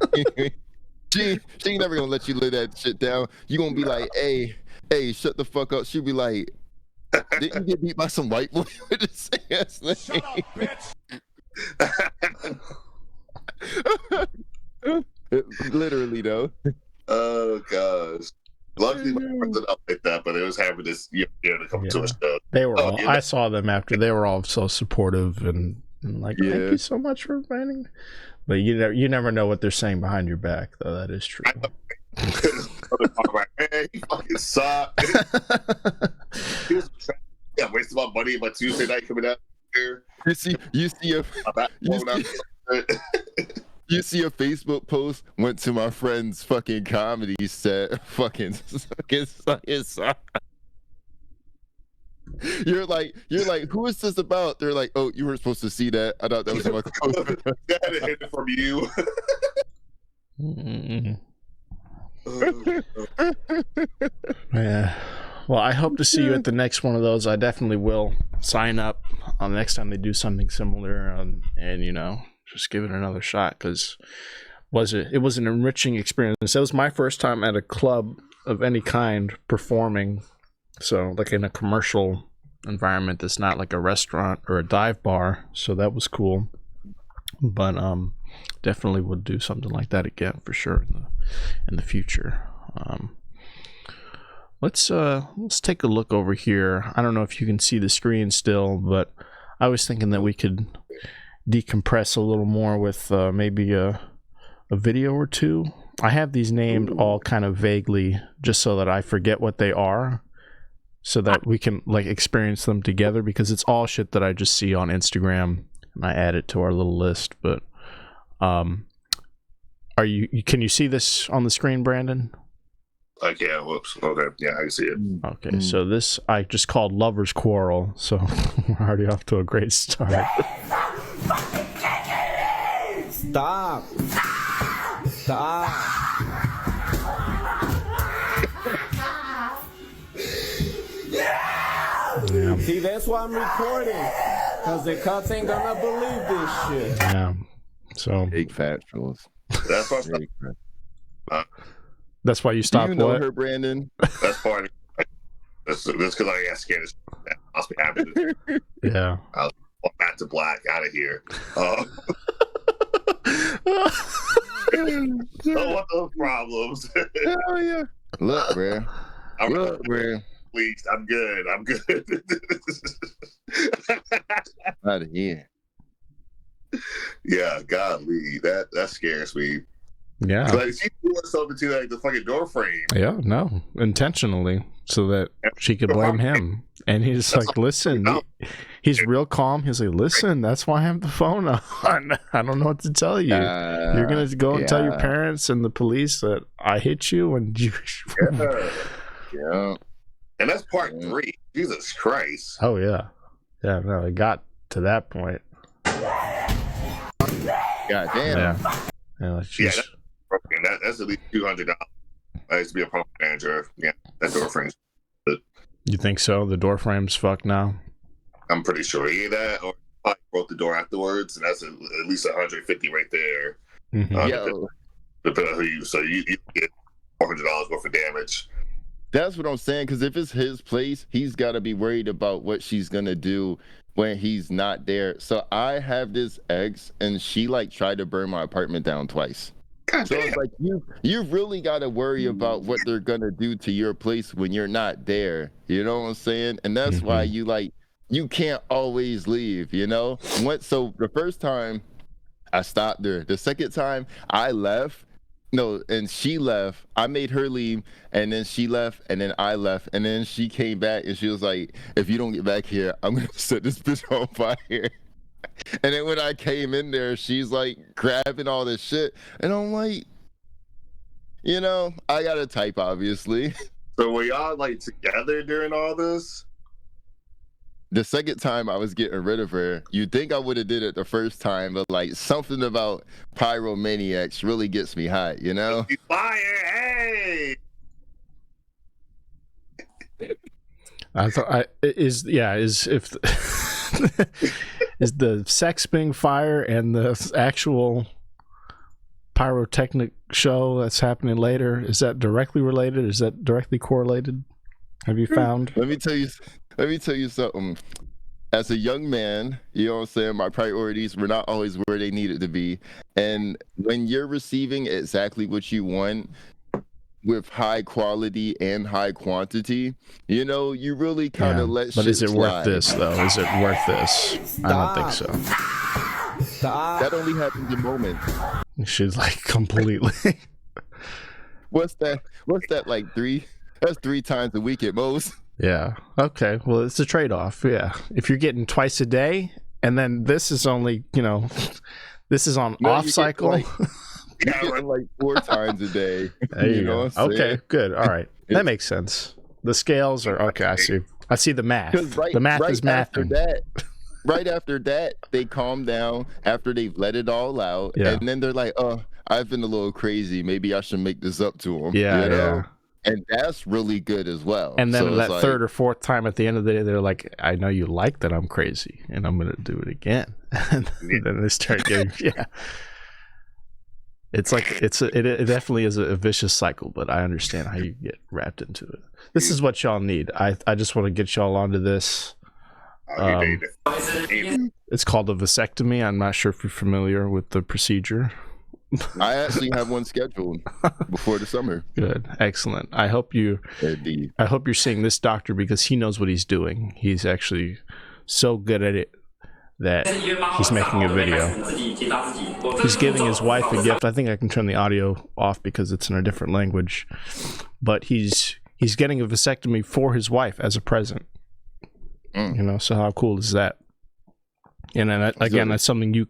she ain't never gonna let you lay that shit down. You gonna be like, hey, shut the fuck up. She be like, didn't you get beat by some white boy with the same last name? Shut up, bitch! Literally though. Oh gosh. Luckily my friends did not like that, but it was happy to to come to a show. They were all, I saw them after. They were all so supportive and like, thank you so much for writing. But you never know what they're saying behind your back, though. That is true. Man, you fucking suck. Yeah, wasting my money my Tuesday night coming out here. You see My back you blown see, out. you see a Facebook post, went to my friend's fucking comedy set, fucking You're like, who is this about? They're like, oh, you weren't supposed to see that. I thought that was my That had to hit it from you. Yeah. Well, I hope to see you at the next one of those. I definitely will sign up on the next time they do something similar, and just give it another shot, because it was an enriching experience. It was my first time at a club of any kind performing, so like in a commercial environment that's not like a restaurant or a dive bar. So that was cool, but definitely would do something like that again for sure in the future. Let's take a look over here. I don't know if you can see the screen still, but I was thinking that we could decompress a little more with maybe a video or two. I have these named all kind of vaguely, just so that I forget what they are, so that we can like experience them together, because it's all shit that I just see on Instagram and I add it to our little list. But can you see this on the screen, Brandon? I can't. Whoops. Okay. Yeah, I can see it. Okay, so this I just called Lover's Quarrel, so we're already off to a great start. Stop. Stop. Yeah. See, that's why I'm recording. Because the cuts ain't gonna believe this shit. Yeah. So big fat trolls. That's what that's why you stopped. Do you know what? her, Brandon? that's part of it. That's because I got scared of that. Must be happening. Yeah. I'll back to black out of here. Don't want those problems. Hell yeah. Look, bro. Please, I'm good. Out of here. Yeah, golly, that scares me. Yeah. Like she's doing something to like the fucking door frame. Yeah, no, intentionally, so that she could blame him. And he's like, listen, he's real calm. He's like, listen, that's why I have the phone on. I don't know what to tell you. You're going to go and tell your parents and the police that I hit you and you. Yeah. And that's part 3. Jesus Christ. Oh, yeah. Yeah, no, it got to that point. God damn. Yeah, like she's... That's at least $200. I used to be a pump manager. Yeah, that door frame. You think so? The door frame's fucked now? I'm pretty sure either that or I broke the door afterwards, and that's at least $150 right there. Mm-hmm. Depending on who you, so you get $400 worth of damage. That's what I'm saying, because if it's his place, he's got to be worried about what she's gonna do when he's not there. So I have this ex, and she like tried to burn my apartment down twice. God So damn. it's like you really got to worry about what they're gonna do to your place when you're not there. You know what I'm saying? And that's why you can't always leave. So the first time I stopped her. The second time I left. No, and she left. I made her leave, and then she left, and then I left, and then she came back, and she was like, "If you don't get back here, I'm gonna set this bitch on fire." And then when I came in there, she's like grabbing all this shit, and I'm like, I gotta type, obviously. So were y'all like together during all this? The second time I was getting rid of her, you'd think I would have did it the first time, but like something about pyromaniacs really gets me hot, He's fire, hey! I thought is if is the sex being fire and the actual pyrotechnic show that's happening later, is that directly related? Is that directly correlated? Have you found? Let me tell you something. As a young man, you know what I'm saying, my priorities were not always where they needed to be. And when you're receiving exactly what you want with high quality and high quantity, you really kind of let shit But is it worth slide. this, though? Is it worth this? I don't think so. Stop. That only happens in moments. She's like completely. What's that like 3? That's 3 times a week at most. Yeah. Okay. Well, it's a trade-off. Yeah. If you're getting twice a day, and then this is only, this is on No, off you get, cycle. like, You get like 4 times a day. There you know go. what I'm Okay. saying? Good. All right. That makes sense. The scales are okay. I see. I see the math. 'Cause The math is after mathing. that, right after that, they calm down after they've let it all out, Yeah. and then they're like, "Oh, I've been a little crazy. Maybe I should make this up to him." Yeah. you know? Yeah. And that's really good as well. And then So that it's like, third or fourth time at the end of the day, they're like, "I know you like that I'm crazy, and I'm gonna do it again." And then they start getting It's like it definitely is a vicious cycle, but I understand how you get wrapped into it. This is what y'all need. I just want to get y'all onto this. It's called a vasectomy. I'm not sure if you're familiar with the procedure. I actually have one scheduled before the summer. Good, excellent. I hope you're seeing this doctor because he knows what he's doing. He's actually so good at it that he's making a video. He's giving his wife a gift. I think I can turn the audio off because it's in a different language. But he's getting a vasectomy for his wife as a present. So how cool is that? And then again, that's something you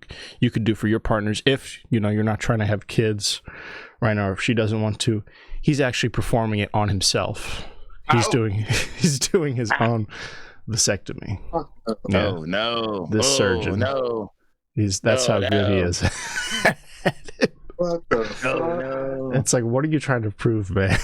could do for your partners if you're not trying to have kids right now. If she doesn't want to, he's actually performing it on himself. He's doing his own vasectomy. Oh no! This surgeon. No. That's how good he is. What the fuck? No. It's like, what are you trying to prove, man?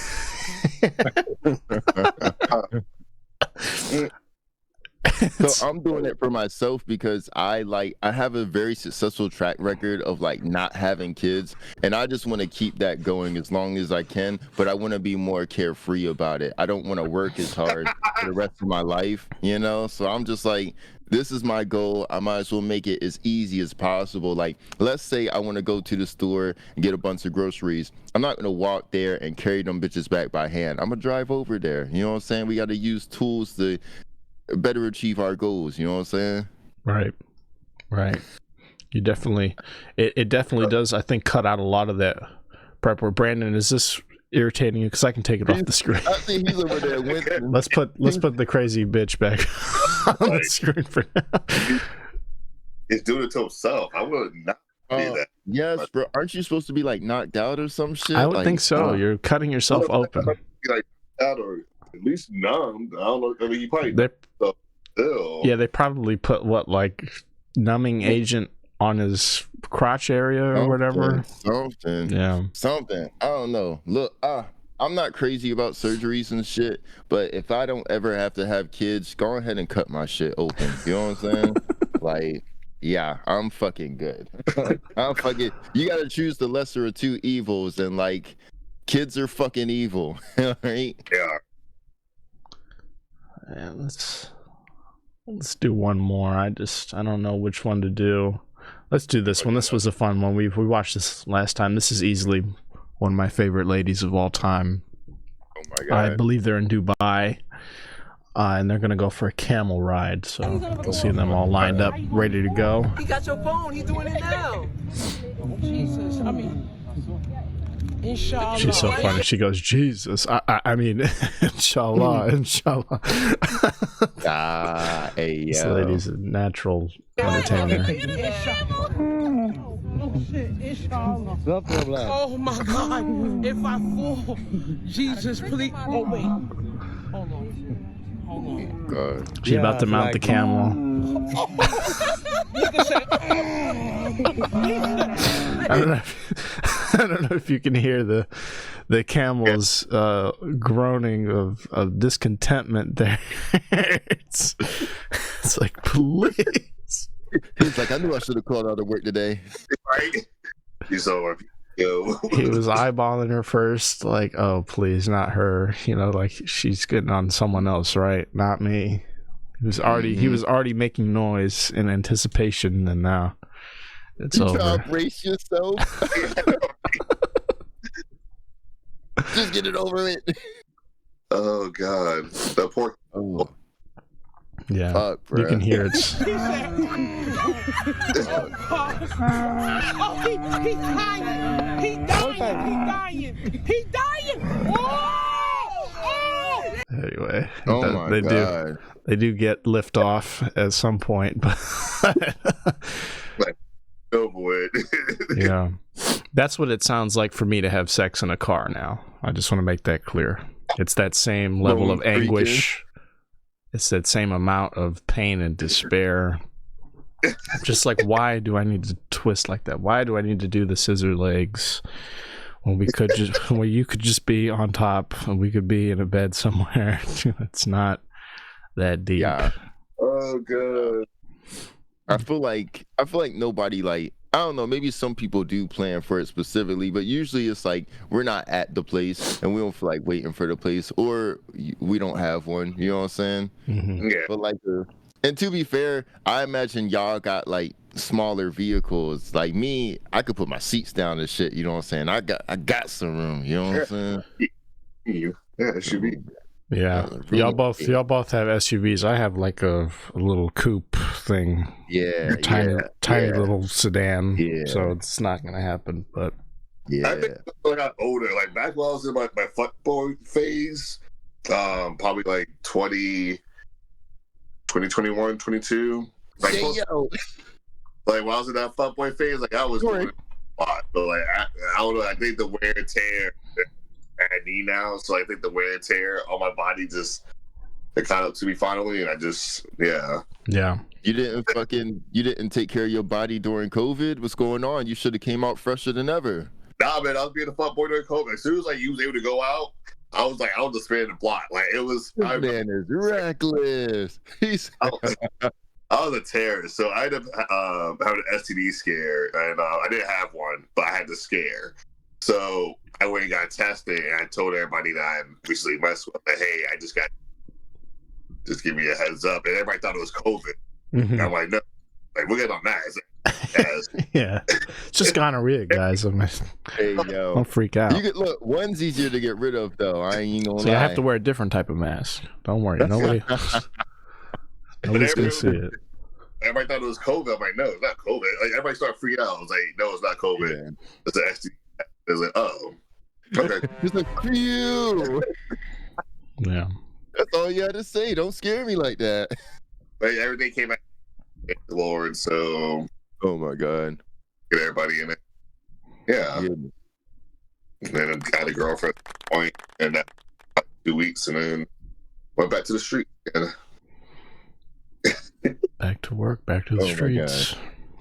So I'm doing it for myself because I have a very successful track record of not having kids, and I just want to keep that going as long as I can, but I want to be more carefree about it. I don't want to work as hard for the rest of my life, so I'm just like, this is my goal. I might as well make it as easy as possible. Like, let's say I want to go to the store and get a bunch of groceries. I'm not going to walk there and carry them bitches back by hand. I'm going to drive over there. You know what I'm saying? We got to use tools to better achieve our goals. You know what I'm saying? Right. You definitely, it definitely does, I think, cut out a lot of that prep work. Brandon, is this irritating you? Because I can take it off the screen. I think he's over there with Let's put the crazy bitch back on the screen for now. It's doing it to himself. I would not do that. Yes, bro. Aren't you supposed to be knocked out or some shit? I would think so. You're cutting yourself open. Like that, or at least numb. I don't know. I mean, you probably still. Yeah, they probably put numbing agent on his crotch area or whatever. Something. Yeah. Something. I don't know. Look, I'm not crazy about surgeries and shit, but if I don't ever have to have kids, go ahead and cut my shit open. You know what I'm saying? Yeah, I'm fucking good. You gotta choose the lesser of two evils, and kids are fucking evil. Right? Yeah. Yeah, let's do one more. I don't know which one to do. Let's do this one. This was a fun one. We watched this last time. This is easily one of my favorite ladies of all time. Oh my God. I believe they're in Dubai, and they're gonna go for a camel ride. So you'll see them all lined up, ready to go. He got your phone. He's doing it now. Jesus, inshallah. She's so funny. She goes, Jesus. I mean, inshallah. Hey, This yo. lady's a natural entertainer. Oh my God! If I fall, Jesus, please. Oh wait. Hold on. God. She's about to mount the camel. I don't know if you can hear the camel's groaning of discontentment there. It's like, please. He's like, I knew I should have called out of work today. Right? He's over. Yo. He was eyeballing her first, like, oh please, not her. She's getting on someone else, right? Not me. He was already making noise in anticipation, and now it's over. Try to brace yourself. Just get it over with. Oh God, the poor. Oh. Yeah, Fuck, you can hear it. He's dying. Oh! Anyway, Oh my they god. do get lift off at some point, but Like, over it. yeah, that's what it sounds like for me to have sex in a car now. I just want to make that clear. It's that same level of anguish. It's that same amount of pain and despair. Just like, why do I need to twist like that? Why do I need to do the scissor legs when we could just, when you could just be on top and we could be in a bed somewhere? It's not that deep. Yeah. Oh god. I feel like nobody, like, I don't know, maybe some people do plan for it specifically, but usually it's like we're not at the place and we don't feel like waiting for the place, or we don't have one, you know what I'm saying? Mm-hmm. Yeah. But like, and to be fair, I imagine y'all got like smaller vehicles. Like me, I could put my seats down and shit, you know what I'm saying? I got some room, you know what I'm saying? Yeah, it should be. Yeah, y'all both have SUVs. I have like a little coupe thing. Yeah, tiny little sedan. Yeah. So it's not gonna happen. But yeah. I think when I got older, like back when I was in my fuckboy phase, probably like 2021, 22. Like, Yeah, yo. like when I was in that fuckboy phase, like I was doing a lot. But like I don't know, I think the wear and tear I need now, so I think the wear and tear on my body just it caught up to me finally, and I just yeah. You didn't take care of your body during COVID? What's going on? You should have came out fresher than ever. Nah, man, I was being a fuckboy during COVID. As soon as like you was able to go out, I was just sparing the block. Like it was. This man is reckless. I was a terrorist, so I ended up having an STD scare, and I didn't have one, but I had the scare. So I went and got tested, and I told everybody that I recently messed with. Like, hey, I just give me a heads up, and everybody thought it was COVID. Mm-hmm. And I'm like, no, like we're good on that. It's like, yes. Yeah, it's just gonorrhea, guys. Hey yo, don't freak out. You get one's easier to get rid of though. I ain't gonna lie. So I have to wear a different type of mask. Don't worry, nobody's gonna see it. Everybody thought it was COVID. I'm like, no, it's not COVID. Like everybody started freaking out. I was like, no, it's not COVID. Yeah. It's an STD. It was like, oh, okay. It's like, phew. Yeah. That's all you had to say. Don't scare me like that. But everything came out. Thank the Lord. So, Oh my god. get everybody in it. Yeah. And then I got a girlfriend at the point, and that 2 weeks, and then went back to the street. And Back to work, back to the Oh my streets.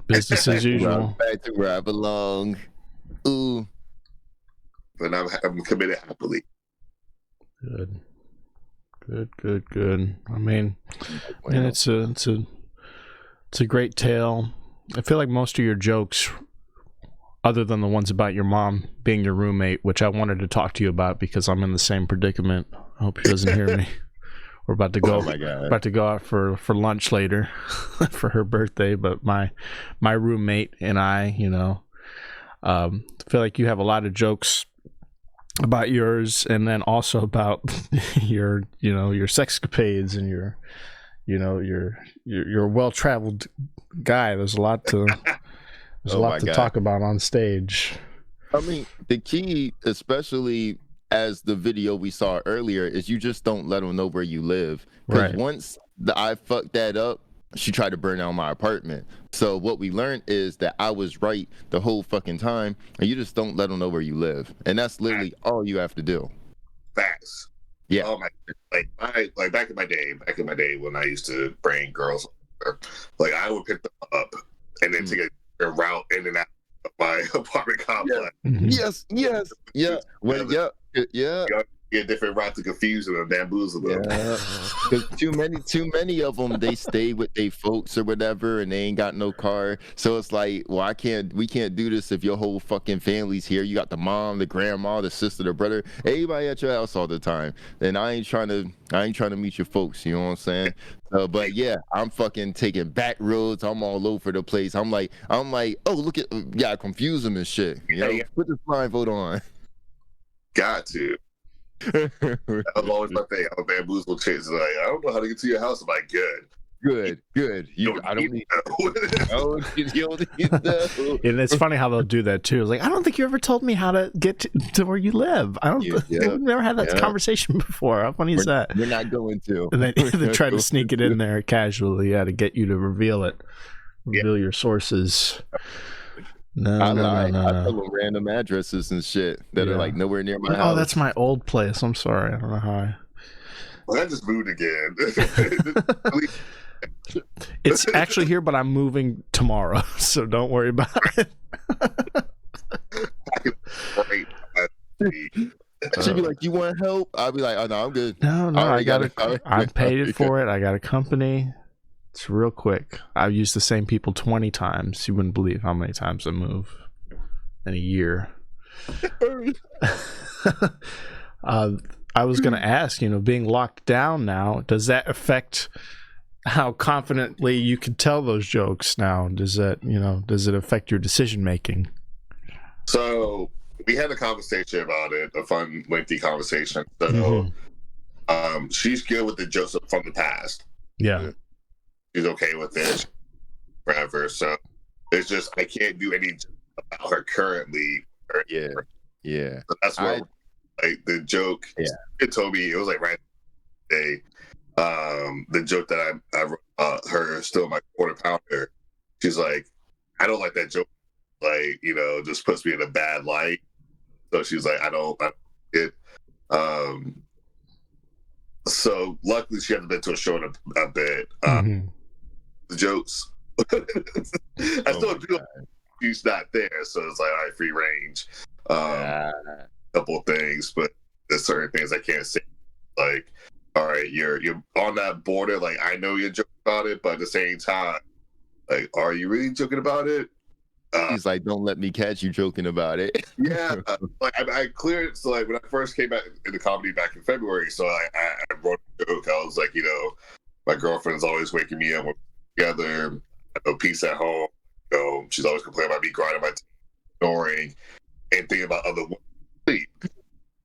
Business as usual. Back to where I belong. Ooh. but I'm committed happily. Good. I mean, and it's a great tale. I feel like most of your jokes, other than the ones about your mom being your roommate, which I wanted to talk to you about because I'm in the same predicament. I hope she doesn't hear me. We're about to go. Oh my God. About to go out for lunch later for her birthday. But my roommate and I, feel like you have a lot of jokes about yours, and then also about your sexcapades and your a well-traveled guy. There's a lot to talk about on stage. I mean, the key, especially as the video we saw earlier, is you just don't let them know where you live. Because once I fucked that up, she tried to burn down my apartment. So what we learned is that I was right the whole fucking time, and you just don't let them know where you live, and that's literally all you have to do. Facts. Yeah. Oh my! Like back in my day when I used to bring girls, like I would pick them up and then take a route in and out of my apartment complex. Yeah. Yes. Yeah. Well, yeah. Get a different route to confuse them and bamboozle them. Yeah. Because too many of them, they stay with their folks or whatever, and they ain't got no car. So it's like, well, we can't do this if your whole fucking family's here. You got the mom, the grandma, the sister, the brother, everybody at your house all the time. And I ain't trying to meet your folks. You know what I'm saying? But yeah, I'm fucking taking back roads. I'm all over the place. I'm like, oh, look at, yeah, confuse them and shit. Put this blindfold on. Got to. That was always my thing. I'm a bamboozle chase. Like, I don't know how to get to your house. I'm like, good. Good. I don't need no. You don't need no. And it's funny how they'll do that too. It's like, I don't think you ever told me how to get to where you live. I don't. We've never had that conversation before. How funny is that? We're not going to. And they try to sneak it in there casually, to get you to reveal your sources. No. I tell them random addresses and shit that are like nowhere near my house. Oh, that's my old place. I'm sorry. I don't know how. Well, I just moved again. It's actually here, but I'm moving tomorrow, so don't worry about it. She'd be like, "You want help?" I'll be like, "Oh no, I'm good." No, I paid it for it. I got a company. It's real quick. I've used the same people 20 times. You wouldn't believe how many times I move in a year. I was going to ask, being locked down now, does that affect how confidently you can tell those jokes now? Does it affect your decision making? So we had a conversation about it, a fun, lengthy conversation. So she's good with the jokes from the past. Yeah. She's okay with it forever. So it's just, I can't do any about her currently. Yeah. So that's where like the joke, it told me, it was like right day. The joke that I her still my quarter pounder. She's like, I don't like that joke. Like, just puts me in a bad light. So she's like, I don't it. So luckily she hasn't been to a show in a bit. The jokes. I still do. She's not there, so it's like, all right, free range. Couple of things, but there's certain things I can't say. Like, all right, you're on that border. Like, I know you're joking about it, but at the same time, like, are you really joking about it? He's like, don't let me catch you joking about it. Yeah, like I cleared it. So like when I first came back into comedy back in February, so I wrote a joke. I was like, my girlfriend's always waking me up. We're together. I know peace at home. She's always complaining about me grinding my teeth, snoring, and thinking about other women sleep.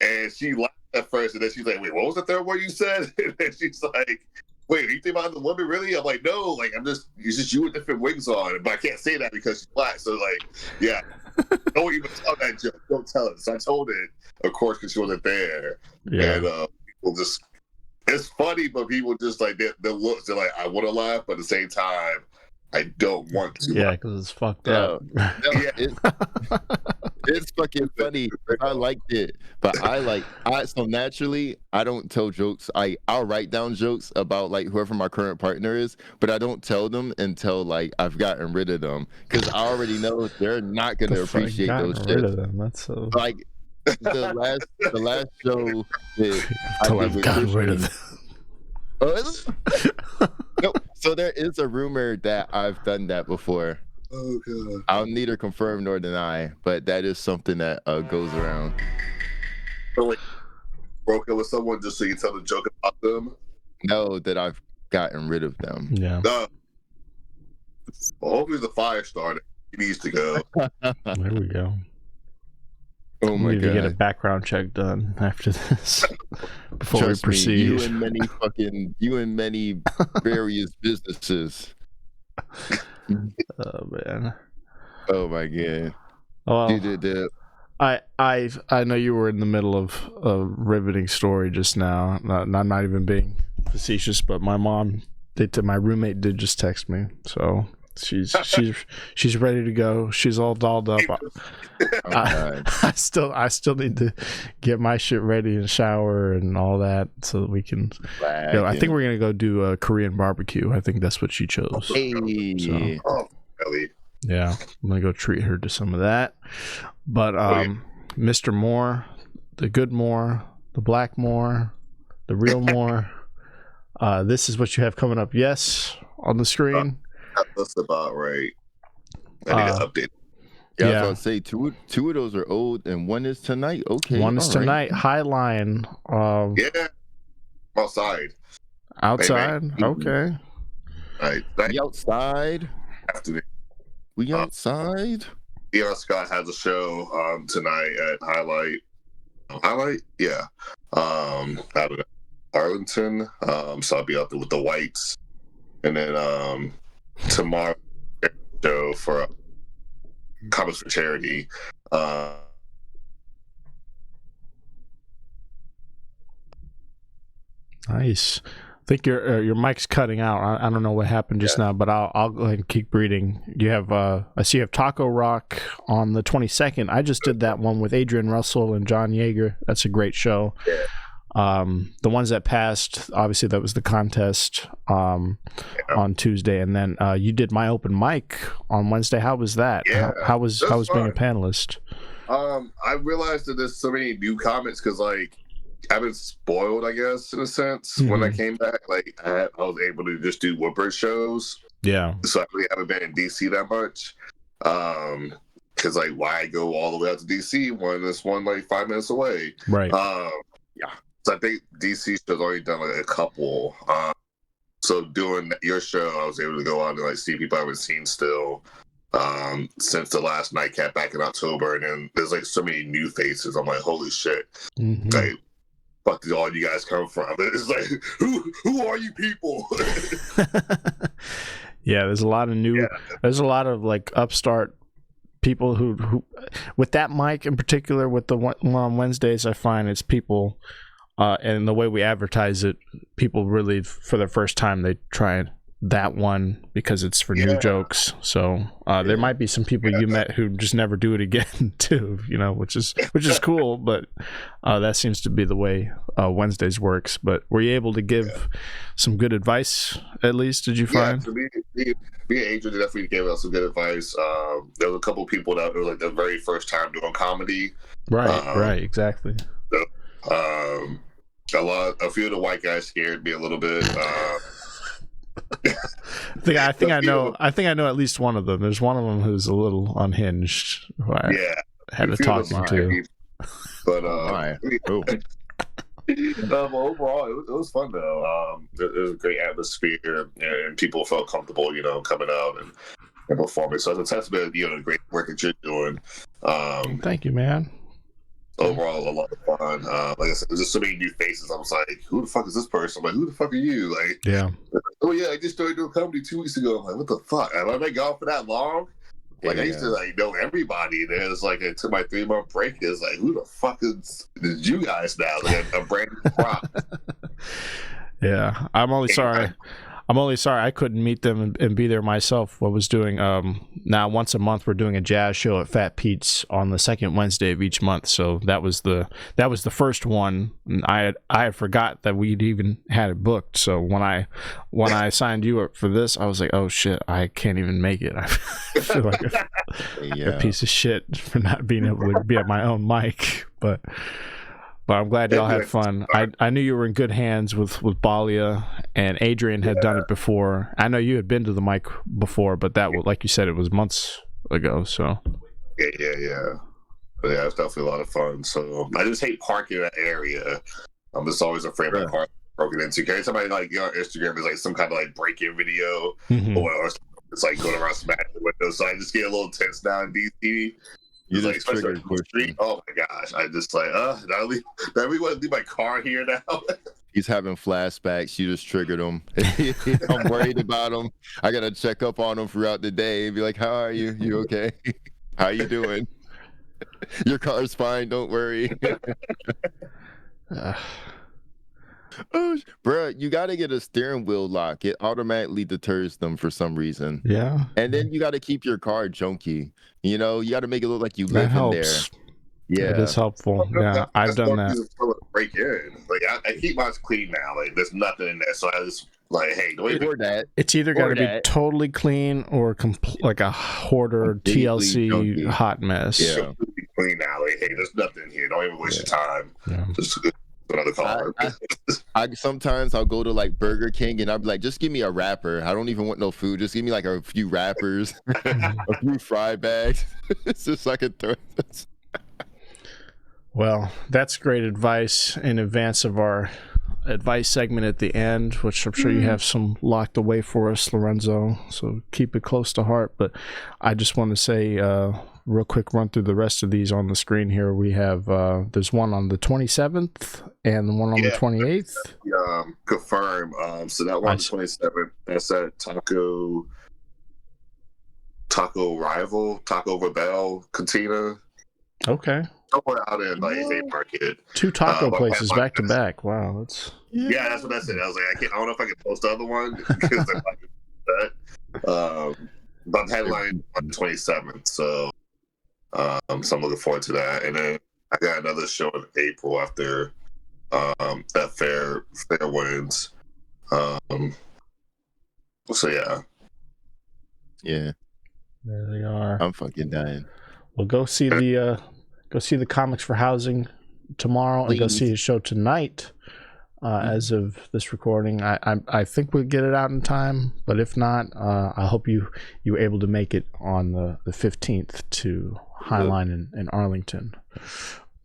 And she laughed at first, and then she's like, "Wait, what was the third word you said?" And then she's like, "Wait, are you thinking about the woman really?" I'm like, "No, like it's just you with different wigs on." But I can't say that because she's black. So like, yeah, don't even tell that joke. Don't tell it. So I told it, of course, because she wasn't there. Yeah. And people just, it's funny, but people just like they look. They're like, I want to laugh, but at the same time, I don't want to. Yeah, because it's fucked up. It's fucking funny. I liked it, but so naturally I don't tell jokes. I'll write down jokes about like whoever my current partner is, but I don't tell them until like I've gotten rid of them because I already know they're not going to appreciate those shit. That's so like the last show that until I've gotten rid of them. No, so there is a rumor that I've done that before. Oh god! I'll neither confirm nor deny, but that is something that goes around. So like, broke up with someone just so you tell the joke about them? No, that I've gotten rid of them. Yeah. Well, hopefully the fire started. He needs to go. There we go. Oh my we need god! to get a background check done after this before Trust we proceed. Me, you and many various businesses. Oh man. Oh my god. Well, I know you were in the middle of a riveting story just now. I'm not even being facetious, but my roommate did just text me, so she's ready to go. She's all dolled up. I still need to get my shit ready and shower and all that so that we can. I think we're gonna go do a Korean barbecue. I think that's what she chose. Hey. Oh, really? Yeah, I'm gonna go treat her to some of that. But Mr. Moore, the good Moore, the black Moore, the real Moore. This is what you have coming up. Yes, on the screen. That's about right. I need to update. Yeah, I was about to say two of those are old and one is tonight. Okay, one is tonight. Right. Highline. Yeah, outside. Outside. Maybe. Okay. Right. We outside. Afternoon. We outside. Dion Scott has a show tonight at Highlight. Highlight, yeah. Out of Arlington. So I'll be out there with the Whites. and then tomorrow show for Comics for Charity. Nice. I think your mic's cutting out. I don't know what happened just now, but I'll go ahead and keep reading. You have I see you have Taco Rock on the 22nd. I just did that one with Adrian Russell and John Yeager. That's a great show. The ones that passed, obviously that was the contest on Tuesday, and then you did my open mic on Wednesday. How was that? How was being a panelist? I realized that there's so many new comments because like I've been spoiled, I guess, in a sense. When I came back, like I was able to just do Woodbridge shows. Yeah. So I really haven't been in DC that much. Because like, why go all the way out to DC when it's one like 5 minutes away? Right. Yeah. So I think DC show's already done like a couple. So doing your show, I was able to go out and like see people I haven't seen still since the last Nightcap back in October, and then there's like so many new faces. I'm like, holy shit! Like, fuck did all you guys come from? It's like, who are you people? Yeah, there's a lot of new. There's a lot of like upstart people who with that mic in particular, with the one on Wednesdays, I find it's people. And the way we advertise it, people really, for the first time, they try that one because it's for new jokes. So there might be some people you met who just never do it again, too. You know, which is cool. But that seems to be the way Wednesdays works. But were you able to give some good advice? At least, did you find? Yeah, me and Adrian definitely gave us some good advice. There was a couple of people that it was like their very first time doing comedy. Right, exactly. So, a few of the white guys scared me a little bit. I think I know at least one of them. There's one of them who's a little unhinged. Who I had to talk to. But overall, it was fun though. It was a great atmosphere, and people felt comfortable, you know, coming out and performing. So it's a testament, you know, the great work that you're doing. Thank you, man. Overall, a lot of fun. Like I said, there's just so many new faces. I was like, who the fuck is this person? I'm like, who the fuck are you? Like, oh yeah, I just started doing comedy 2 weeks ago. I'm like, what the fuck? Have I been gone for that long? Like, I used to like know everybody. And then it's like, it took my 3-month break. It's like, who the fuck is you guys now? Like a brand new prop. Yeah, I'm only sorry I couldn't meet them and be there myself. I was doing now once a month we're doing a jazz show at Fat Pete's on the second Wednesday of each month. So that was the first one. And I had forgot that we'd even had it booked. So when I signed you up for this, I was like, oh shit, I can't even make it. I feel like a piece of shit for not being able to be at my own mic, but I'm glad y'all had fun. I knew you were in good hands with Balia, and Adrian had done it before. I know you had been to the mic before, but that, like you said, it was months ago. So yeah. But yeah, it's definitely a lot of fun. So I just hate parking in that area. I'm just always afraid my car broken into. Every time I like on Instagram is like some kind of like break-in video, or it's like going around smashing the windows. So I just get a little tense now in DC. You like, just triggered the street. Oh my gosh! I just like, did I want to leave my car here now? He's having flashbacks. You just triggered him. I'm worried about him. I gotta check up on him throughout the day. Be like, how are you? You okay? How you doing? Your car's fine. Don't worry. Oh, bro, you got to get a steering wheel lock. It automatically deters them for some reason. Yeah. And then you got to keep your car junky. You know, you got to make it look like you live in there. Yeah, it is helpful. Yeah, I've done that. Break in. Like I keep mine clean now. Like there's nothing in there, so I just like, hey, don't even that. It's either got to be totally clean or like a hoarder TLC junky. Hot mess. Yeah, completely clean now. Like, hey, there's nothing in here. Don't even waste your time. Yeah. Just another car. I sometimes I'll go to like Burger King and I'll be like, just give me a wrapper. I don't even want no food. Just give me like a few wrappers, a few fry bags. It's just like a throw. Well, that's great advice in advance of our advice segment at the end, which I'm sure you have some locked away for us, Lorenzo. So keep it close to heart. But I just want to say, real quick run through the rest of these on the screen here. We have there's one on the 27th and the one on the 28th. Confirm. So that one on the 27th, That's at Taco Rebel Cantina. Okay. Somewhere out in like Haymarket. 2 taco but places back to back. Wow, that's Yeah, that's what I said. I was like, I don't know if I can post the other one because I like that. But I'm headlining on the 27th, so I'm looking forward to that. And then I got another show in April after that fair wins. So yeah. Yeah, there they are. I'm fucking dying. Well, go see the Comics for Housing tomorrow, and go Please. see his show tonight. As of this recording, I think we'll get it out in time, but if not, I hope you were able to make it on the 15th to Highline in Arlington.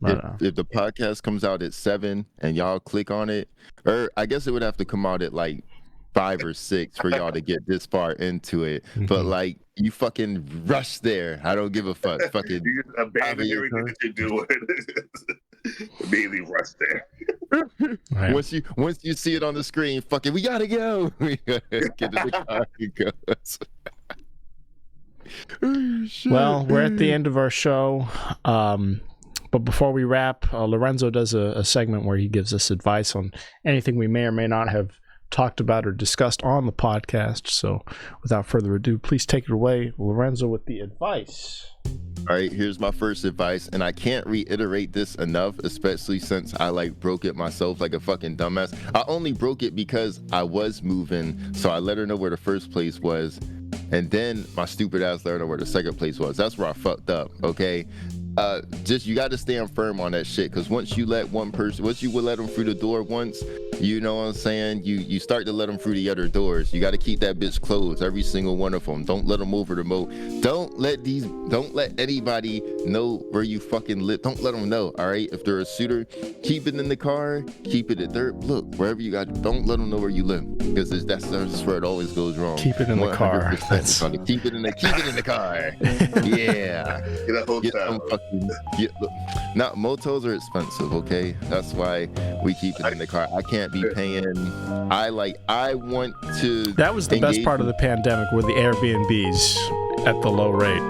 But, If the podcast comes out at 7 and y'all click on it, or I guess it would have to come out at like 5 or 6 for y'all to get this far into it. But like, you fucking rush there. I don't give a fuck. Fucking You just abandon everything that you're doing. Immediately rush there. right. Once you see it on the screen, fucking, we gotta go. We gotta get in the car and go. Oh, shit. Well, we're at the end of our show. But before we wrap, Lorenzo does a segment where he gives us advice on anything we may or may not have talked about or discussed on the podcast. So without further ado, please take it away, Lorenzo, with the advice. All right, here's my first advice, and I can't reiterate this enough, especially since I like broke it myself like a fucking dumbass. I only broke it because I was moving, so I let her know where the first place was, and then my stupid ass let her know where the second place was. That's where I fucked up, okay? Just, you got to stand firm on that shit, because once you let one person, once you will let them through the door once, you know what I'm saying, you start to let them through the other doors. You got to keep that bitch closed, every single one of them. Don't let them over the moat. Don't let anybody know where you fucking live. Don't let them know, all right? If they're a shooter, keep it in the car, keep it at their, look, wherever you got, don't let them know where you live, because that's where it always goes wrong. Keep it in the car. Keep it in the car. Yeah. Get a hotel. Look, not motels are expensive, okay? That's why we keep it in the car. I can't be paying. I want to. That was the best part of the pandemic, were the Airbnbs at the low rate.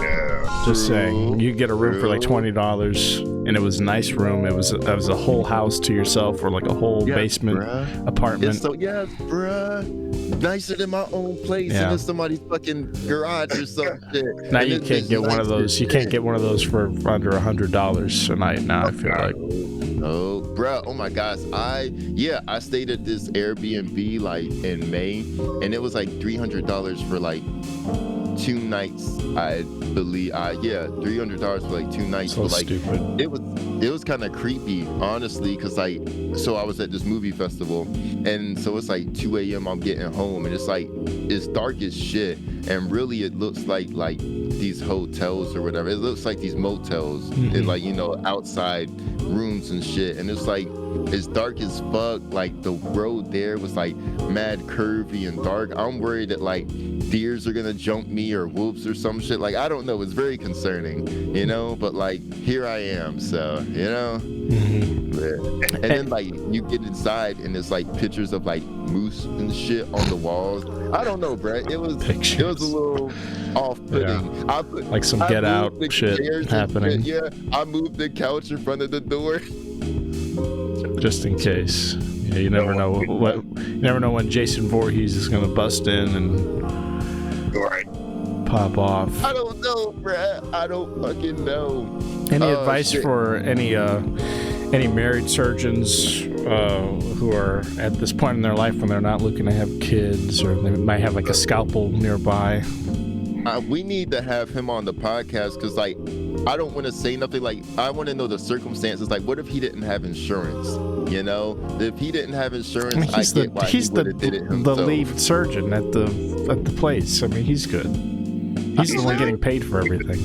Yeah. Just saying, you get a room for like $20, and it was a nice room. It was a whole house to yourself, or like a whole basement apartment. It's so, yes, bruh. Nicer than my own place, and in somebody's fucking garage or some shit. Now you can't get one of those. You can't get one of those for under $100 a night. Now I feel like. Oh, bro! Oh my gosh! I stayed at this Airbnb like in May, and it was like $300 for like 2 nights. I believe. $300 for like 2 nights. So but like, stupid. It was kind of creepy, honestly, because like, so I was at this movie festival, and so it's like 2 a.m. I'm getting home, and it's like, it's dark as shit, and really it looks like these hotels or whatever. It looks like these motels, and like, you know, outside rooms and shit, and it's like, it's dark as fuck. Like, the road there was like mad curvy and dark. I'm worried that like deers are gonna jump me or wolves or some shit. Like, I don't know, it's very concerning, you know, but like, here I am, so, you know. And then like, you get inside and it's like pictures of like moose and shit on the walls. I don't know, bro. It was a little off-putting. Yeah. Like some Get Out shit happening. I moved the couch in front of the door. Just in case. Yeah, you never know when Jason Voorhees is gonna bust in and pop off. I don't know, bruh. I don't fucking know. Any advice for any married surgeons who are at this point in their life when they're not looking to have kids, or they might have like a scalpel nearby? We need to have him on the podcast, because like, I don't want to say nothing. Like, I want to know the circumstances. Like, what if he didn't have insurance? You know, if he didn't have insurance, I get why he would have did it himself. The lead surgeon at the place. I mean, he's good. He's the one getting paid for everything.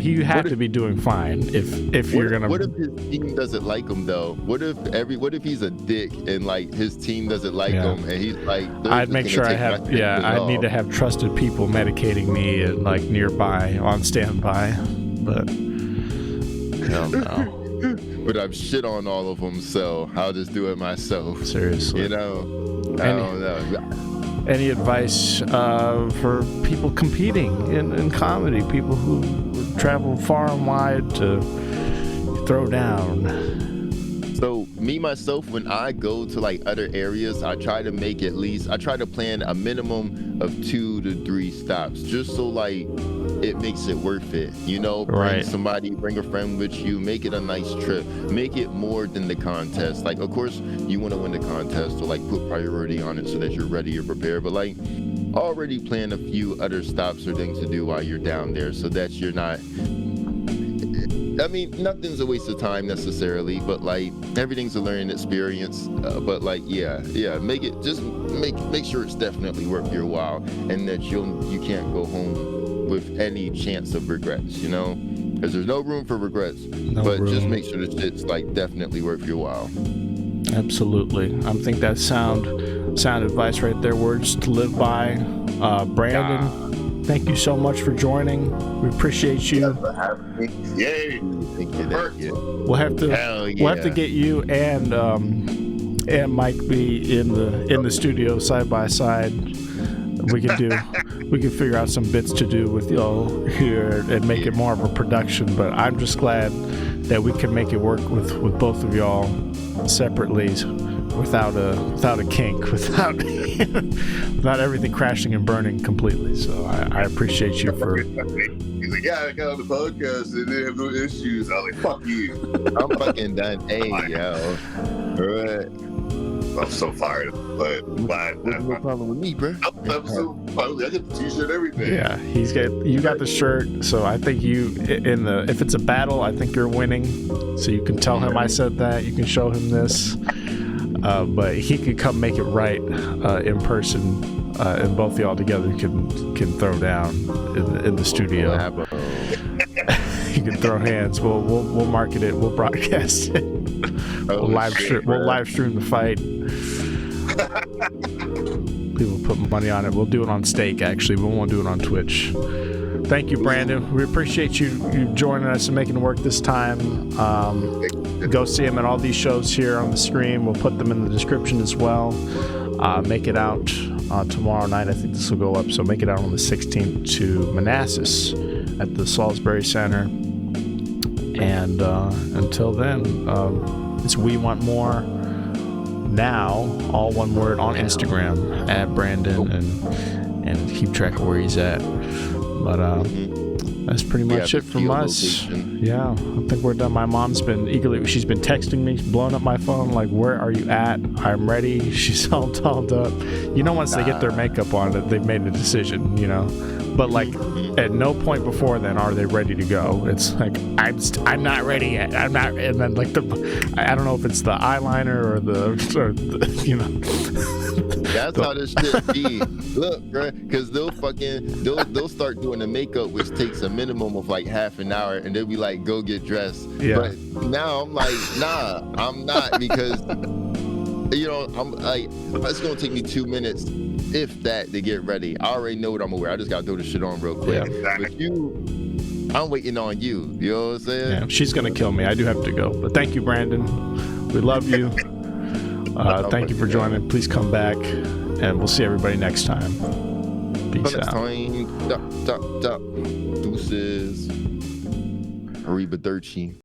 You have to be doing fine if you're gonna. What if his team doesn't like him though? What if he's a dick and like his team doesn't like him, and he's like, I'd make sure I have I need to have trusted people medicating me and like nearby on standby, but hell no. but I've shit on all of them, so I'll just do it myself. Seriously. You know, I don't know. Any advice for people competing in comedy, people who travel far and wide to throw down? So me myself, when I go to like other areas, I try to plan a minimum of 2 to 3 stops, just so like it makes it worth it, you know. Bring a friend with you, make it a nice trip, make it more than the contest. Like, of course you want to win the contest, so like put priority on it so that you're ready or prepared, but like already plan a few other stops or things to do while you're down there, so that you're not, I mean, nothing's a waste of time necessarily, but like everything's a learning experience. But like, yeah, make sure it's definitely worth your while, and that you can't go home with any chance of regrets, you know, because there's no room for regrets. Just make sure that it's like definitely worth your while. Absolutely. I think that's sound advice right there. Words to live by. Brandon, thank you so much for joining. We appreciate you. Yay! We'll have to get you and Mike B in the studio side by side. We can figure out some bits to do with y'all here and make it more of a production. But I'm just glad that we can make it work with both of y'all separately, without a kink, without everything crashing and burning completely. So I appreciate you for. He's like, yeah, I got on the podcast and they have no issues. I was like, fuck you. I'm fucking done. Hey, yo. All right. I'm so fired, but glad. What's no problem with me, bro? I'm so fired. I get the t-shirt, everything. Yeah, you got the shirt. So I think if it's a battle, I think you're winning. So you can tell him I said that. You can show him this. But he could come make it right in person, and both of y'all together can throw down in the studio. You can throw hands. We'll market it. We'll broadcast it. We'll live stream the fight. People put money on it. We'll do it on stake. Actually, we won't do it on Twitch. Thank you, Brandon. We appreciate you joining us and making it work this time. Go see him at all these shows here on the screen. We'll put them in the description as well. Make it out tomorrow night. I think this will go up. So make it out on the 16th to Manassas at the Salisbury Center. And until then, it's We Want More Now, all one word, on Instagram at Brandon, and keep track of where he's at. But that's pretty much it from us. Yeah, I think we're done. My mom's been she's been texting me, blowing up my phone, like, where are you at? I'm ready. She's all dolled up. You know, once they get their makeup on, they've made a decision, you know. But like, at no point before then are they ready to go. It's like, I'm not ready yet. I'm not. And then like I don't know if it's the eyeliner or the you know. That's how this shit be. Look, bro, because they'll start doing the makeup, which takes a minimum of like half an hour, and they'll be like, go get dressed. Yeah. But now I'm like, nah, I'm not, because you know, I'm like, it's gonna take me 2 minutes, if that, to get ready. I already know what I'm gonna wear. I just gotta throw the shit on real quick. Yeah. But I'm waiting on you. You know what I'm saying? Yeah, she's gonna kill me. I do have to go. But thank you, Brandon. We love you. Thank you for joining. Please come back, and we'll see everybody next time. Peace out. Deuces. Arriba Dirty.